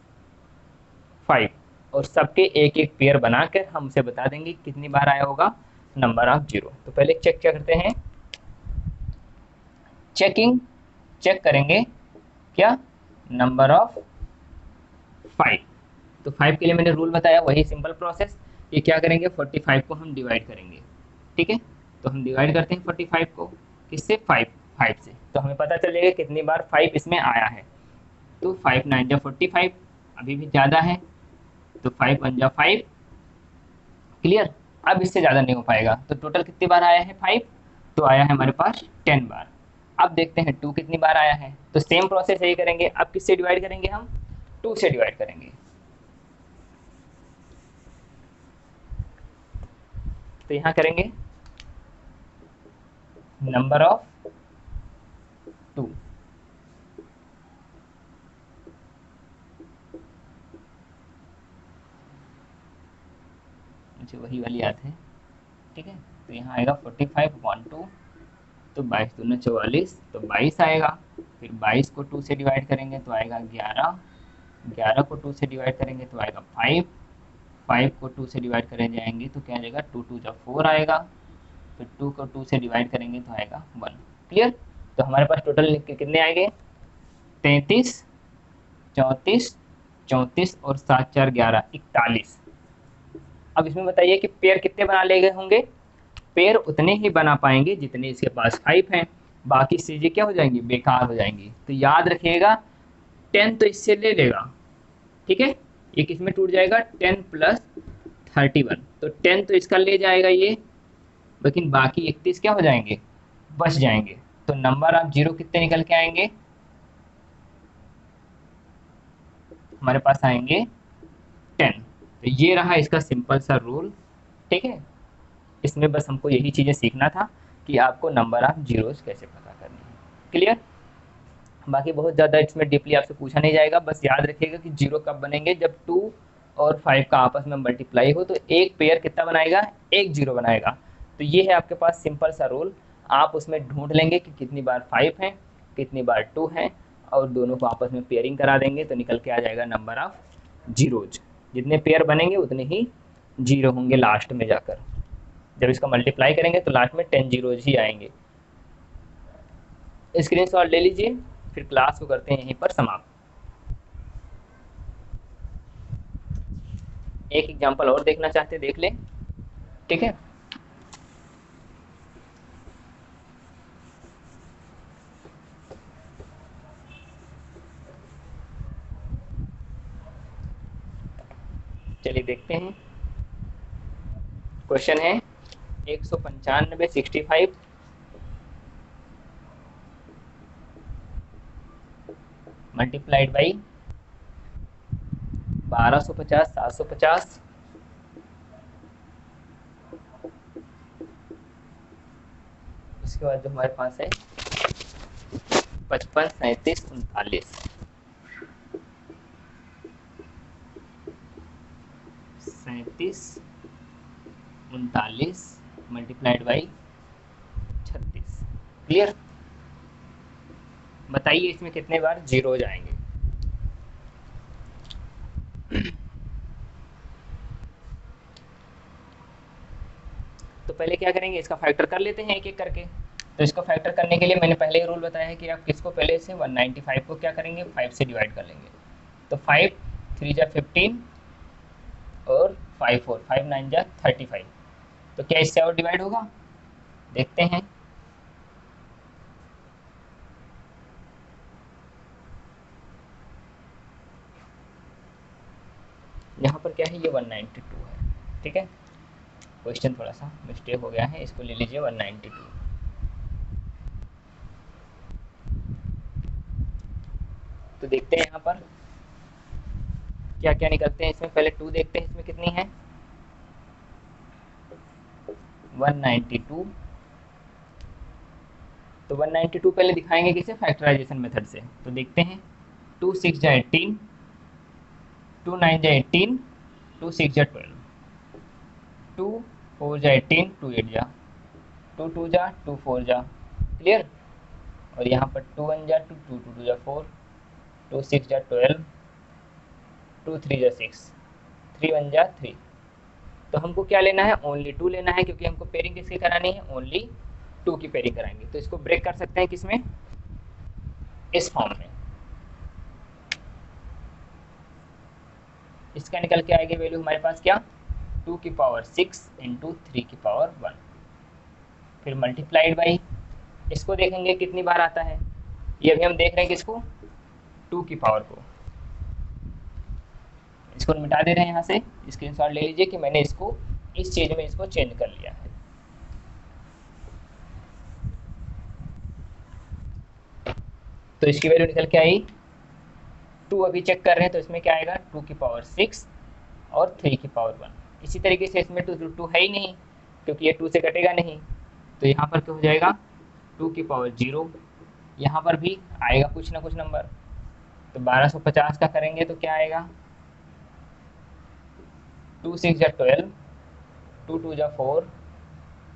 5, और सबके एक एक पेयर बनाकर हमसे बता देंगे कितनी बार आया होगा नंबर ऑफ जीरो। तो पहले चेक क्या करते हैं, चेकिंग, चेक करेंगे क्या, नंबर ऑफ 5। तो 5 के लिए मैंने रूल बताया, वही सिंपल प्रोसेस। ये क्या करेंगे, 45 को हम डिवाइड करेंगे। ठीक है, तो हम डिवाइड करते हैं 45 को किससे, 5 से, तो हमें पता चलेगा कितनी बार 5 इसमें आया है। तो 5 9 जा 45, अभी भी ज़्यादा है, तो 5 1 जा 5। क्लियर, अब इससे ज़्यादा नहीं हो पाएगा। तो टोटल कितनी बार आया है 5, तो आया है हमारे पास 10 बार। अब देखते हैं 2 कितनी बार आया है, तो सेम प्रोसेस यही करेंगे। अब किससे डिवाइड करेंगे, हम 2 से डिवाइड करेंगे। तो यहाँ करेंगे नंबर ऑफ 2, मुझे वही वाली याद है। ठीक है, तो यहाँ आएगा 45/2, तो 22 दूना 44, तो 22 आएगा। फिर 22 को 2 से डिवाइड करेंगे तो आएगा 11, 11 को 2 से डिवाइड करेंगे तो आएगा 5, 5 को 2 से डिवाइड करें जाएंगे तो क्या आ जाएगा, 2 2 जा 4 आएगा। फिर 2 को 2 से डिवाइड करेंगे तो आएगा 1। क्लियर, तो हमारे पास टोटल कितने आएंगे, 33, 34, 34 और 7 4 11 41। अब इसमें बताइए कि पेयर कितने बना ले गए होंगे, पेयर उतने ही बना पाएंगे जितने इसके पास 5 हैं, बाकी चीजें क्या हो जाएंगी, बेकार हो जाएंगी। तो याद रखिएगा 10 तो इससे ले लेगा, ठीक है, एक इसमें टूट जाएगा, 10 प्लस 31, तो 10 तो इसका ले जाएगा ये, लेकिन बाकी 31 क्या हो जाएंगे, बच जाएंगे। तो नंबर ऑफ जीरो कितने निकल के आएंगे, हमारे पास आएंगे 10। तो ये रहा इसका सिंपल सा रूल। ठीक है, इसमें बस हमको यही चीज़ें सीखना था कि आपको नंबर ऑफ जीरोस कैसे पता करनी है। क्लियर? बाकी बहुत ज़्यादा इसमें डीपली आपसे पूछा नहीं जाएगा, बस याद रखिएगा कि जीरो कब बनेंगे, जब 2 और 5 का आपस में मल्टीप्लाई हो तो एक पेयर कितना बनाएगा, एक जीरो बनाएगा। तो ये है आपके पास सिंपल सा रूल, आप उसमें ढूंढ लेंगे कि कितनी बार 5 है, कितनी बार 2 है, और दोनों को आपस में पेयरिंग करा देंगे तो निकल के आ जाएगा नंबर ऑफ जीरोज। जितने पेयर बनेंगे उतने ही जीरो होंगे लास्ट में जाकर, जब इसका मल्टीप्लाई करेंगे तो लास्ट में 10 जीरोज ही आएंगे। स्क्रीनशॉट ले लीजिए, फिर क्लास को करते हैं यहीं पर समाप्त। एक एग्जांपल और देखना चाहते देख लें, ठीक है। चलिए देखते हैं। क्वेश्चन है 195 65 मल्टीप्लाइड बाई 1250 750 उसके बाद जो हमारे पास है 55 37 39 37 39 मल्टीप्लाइड बाई 36। क्लियर? बताइए इसमें कितने बार जीरो जाएंगे। तो पहले क्या करेंगे, इसका फैक्टर कर लेते हैं एक एक करके। तो इसको फैक्टर करने के लिए मैंने पहले ही रूल बताया है कि आप किसको पहले से 195 को क्या करेंगे, 5 से डिवाइड कर लेंगे। तो 5 3 जा 15 और 5 4 5 9 जा 35। तो क्या इससे और डिवाइड होगा, देखते हैं। यहाँ पर क्या है, ये 192 है, ठीक है। क्वेश्चन थोड़ा सा मिस्टेक हो गया है, इसको ले लीजिए 192। तो देखते हैं यहाँ पर क्या क्या निकलते हैं इसमें। पहले 2 देखते हैं इसमें कितनी है, 192। तो 192 पहले दिखाएंगे किसे, फैक्टराइजेशन मेथड से। तो देखते हैं, 2 6 जा 18, 2 9 जा 18, 2 6 जा 12, 2 4 जा 18, 2 8 जा, 2 2 जा 2 4 जा। क्लियर? और यहाँ पर 2 1 जा 2, 2 2 जा 4, 2 6 जा 12, 2 3 जा 6, 3 1 जा 3। तो हमको क्या लेना है, ओनली 2 लेना है, क्योंकि हमको पेयरिंग किसकी करानी है, ओनली 2 की पेयरिंग कराएंगे। तो इसको ब्रेक कर सकते हैं किसमें, इस फॉर्म में। इसका निकल के आएगी वैल्यू हमारे पास क्या, 2 की पावर 6 इंटू 3 की पावर 1, फिर मल्टीप्लाइड बाई, इसको देखेंगे कितनी बार आता है। ये अभी हम देख रहे हैं किसको, 2 की पावर को। इसको मिटा दे रहे हैं यहाँ से, स्क्रीनशॉट ले लीजिए कि मैंने इसको इस चीज में इसको चेंज कर लिया है। तो इसकी वैल्यू निकल के आई 2। अभी चेक कर रहे हैं तो इसमें क्या आएगा, 2 की पावर 6 और 3 की पावर 1। इसी तरीके से इसमें टू है ही नहीं, क्योंकि ये 2 से कटेगा नहीं। तो यहाँ पर क्या हो जाएगा, 2 की पावर 0। यहाँ पर भी आएगा कुछ ना कुछ नंबर। तो 1250 का करेंगे तो क्या आएगा, 2 6 जा 12, 2 2 जा 4,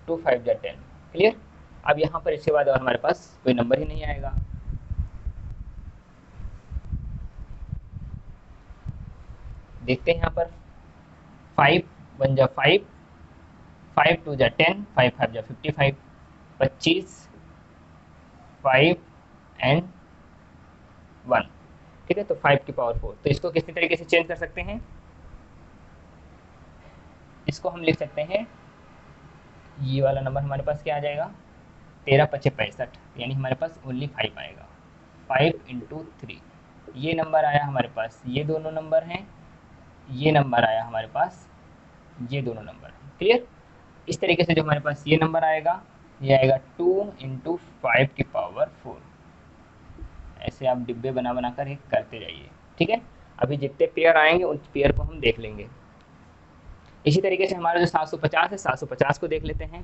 2 5 जा 10। क्लियर? अब यहाँ पर इसके बाद और हमारे पास कोई नंबर ही नहीं आएगा। देखते हैं यहाँ पर, 5 1 जा 5, 5 2 जा 10, 5 5 जा 55, 25, 5 एंड 1। ठीक है, तो 5 की पावर 4। तो इसको किसी तरीके से चेंज कर सकते हैं, इसको हम लिख सकते हैं, ये वाला नंबर हमारे पास क्या आ जाएगा, 13 5 65, यानी हमारे पास ओनली 5 आएगा। 5 इंटू 3, ये नंबर आया हमारे पास, ये दोनों नंबर हैं, ये नंबर आया हमारे पास, ये दोनों नंबर हैं। क्लियर? इस तरीके से जो हमारे पास ये नंबर आएगा, ये आएगा 2 इंटू 5 की पावर 4। ऐसे आप डिब्बे बना बना कर करते जाइए। ठीक है, अभी जितने पेयर आएंगे उन पेयर को हम देख लेंगे। इसी तरीके से हमारा जो 750 है, 750 को देख लेते हैं।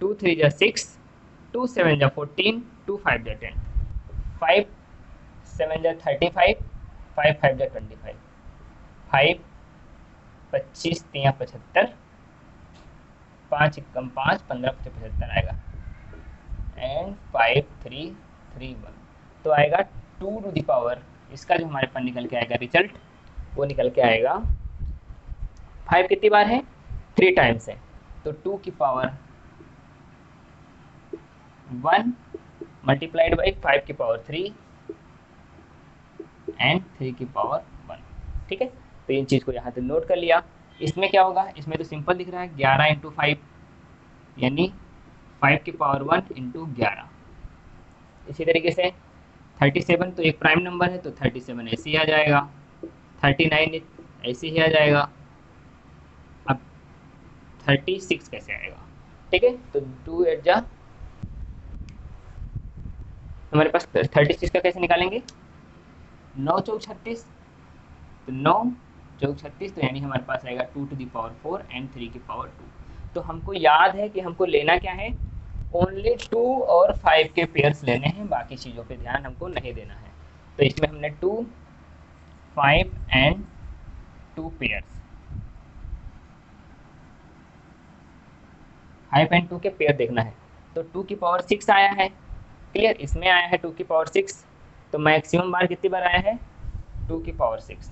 2 3 जा 6, 2 7 जा 14, 2 5 जा 10, 5 7 जा 35, 5 5 जा 25, 5 25 3 75, 5 एकम 5, 15 75 आएगा, एंड 5 3 3 1, तो आएगा 2 टू द पावर, इसका जो हमारे पास निकल के आएगा रिजल्ट, वो निकल के आएगा 5 कितनी बार है, 3 टाइम्स है, तो 2 की पावर 1 मल्टीप्लाइड बाई 5 की पावर 3 एंड 3 की पावर 1। ठीक है, तो इन चीज़ को यहाँ से नोट कर लिया। इसमें क्या होगा, इसमें तो सिंपल दिख रहा है 11 इंटू 5, यानी 5 की पावर 1 इंटू 11। इसी तरीके से 37 तो एक प्राइम नंबर है, तो 37 ऐसे ही आ जाएगा, 39 ऐसे ही आ जाएगा। अब 36 कैसे आएगा, ठीक है, तो 2 8 जा, हमारे पास 36 का कैसे निकालेंगे, 9 चौक 36, तो 9 चौक 36, तो यानी हमारे पास आएगा 2 टू द पावर 4 एंड 3 की पावर 2। तो हमको याद है कि हमको लेना क्या है, ओनली 2 और 5 के पेयर्स लेने हैं, बाकी चीज़ों पे ध्यान हमको नहीं देना है। तो इसमें हमने 2 5 एंड 2 पेयर्स, 5 एंड 2 के पेयर देखना है। तो 2 की पावर 6 आया है, क्लियर, इसमें आया है 2 की पावर 6, तो मैक्सिमम बार कितनी बार आया है, 2 की पावर 6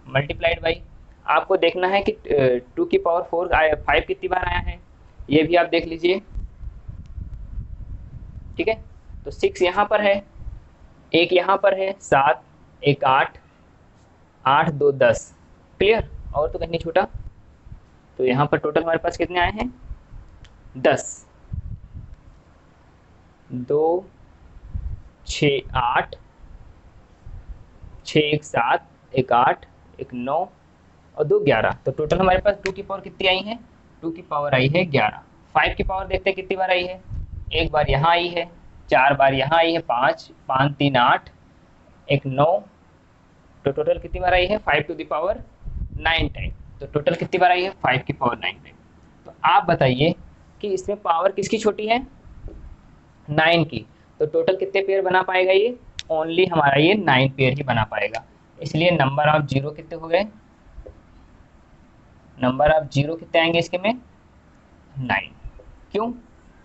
मल्टीप्लाइड बाई, आपको देखना है कि 2 की पावर 4 आया, 5 कितनी बार आया है, ये भी आप देख लीजिए। ठीक है, तो 6 यहाँ पर है, एक यहाँ पर है 7, एक 8, 8 2 10, क्लियर, और तो कहीं नहीं छूटा। तो यहाँ पर टोटल हमारे पास कितने आए हैं, 10, 2 6 8, 6 एक 7, एक 8, एक 9 और 2 11, तो टोटल हमारे पास 2 की पावर कितनी आई है, 2 की पावर आई है 11। 5 की पावर देखते हैं कितनी बार आई है, एक बार यहाँ आई है, 4 बार यहाँ आई है, 5 5 3 8, एक 9, तो टोटल कितनी बार आई है 5 टू द पावर 9 टाइम। तो टोटल कितनी बार आई है 5 की पावर 9 टाइम। तो आप बताइए कि इसमें पावर किसकी छोटी है, 9 की, तो टोटल कितने पेयर बना पाएगा ये, ओनली हमारा ये 9 पेयर ही बना पाएगा। इसलिए नंबर ऑफ जीरो कितने हो गए, नंबर ऑफ जीरो कितने आएंगे इसके में, 9। क्यों,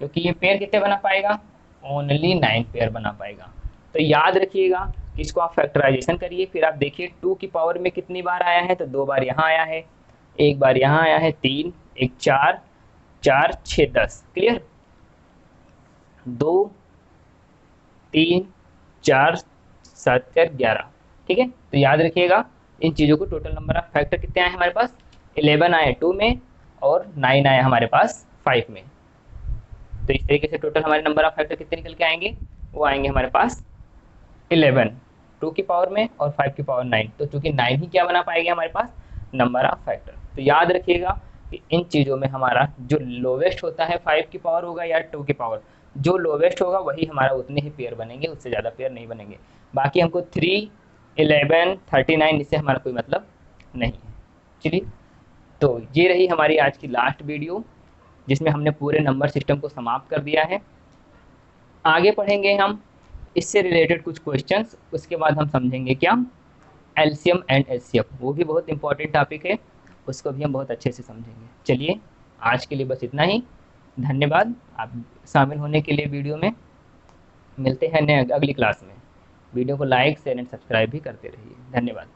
क्योंकि ये पेयर कितने बना पाएगा, ओनली 9 पेयर बना पाएगा। तो याद रखिएगा कि इसको आप फैक्टराइजेशन करिए, फिर आप देखिए 2 की पावर में कितनी बार आया है, तो 2 बार यहाँ आया है, एक बार यहाँ आया है, 3 एक 4 4 6 10, क्लियर, 2 3 4 7 4 11। ठीक है, तो याद रखिएगा इन चीज़ों को। टोटल नंबर ऑफ फैक्टर कितने आए हमारे पास, 11 आए 2 में और 9 आए हमारे पास 5 में। तो इस तरीके से टोटल हमारे नंबर ऑफ फैक्टर कितने निकल के आएंगे, वो आएंगे हमारे पास 11, 2 की पावर में और 5 की पावर 9। तो चूंकि 9 ही क्या बना पाएगा हमारे पास, नंबर ऑफ फैक्टर। तो याद रखिएगा कि इन चीज़ों में हमारा जो लोवेस्ट होता है 5 की पावर होगा या 2 की पावर, जो लोवेस्ट होगा वही हमारा उतने ही पेयर बनेंगे, उससे ज़्यादा पेयर नहीं बनेंगे। बाकी हमको 3 11 39 इससे हमारा कोई मतलब नहीं है। चलिए, तो ये रही हमारी आज की लास्ट वीडियो, जिसमें हमने पूरे नंबर सिस्टम को समाप्त कर दिया है। आगे पढ़ेंगे हम इससे रिलेटेड कुछ क्वेश्चंस, उसके बाद हम समझेंगे क्या, एलसीएम एंड एचसीएफ, वो भी बहुत इंपॉर्टेंट टॉपिक है, उसको भी हम बहुत अच्छे से समझेंगे। चलिए, आज के लिए बस इतना ही। धन्यवाद आप शामिल होने के लिए वीडियो में। मिलते हैं अगली क्लास में। वीडियो को लाइक शेयर एंड सब्सक्राइब भी करते रहिए। धन्यवाद।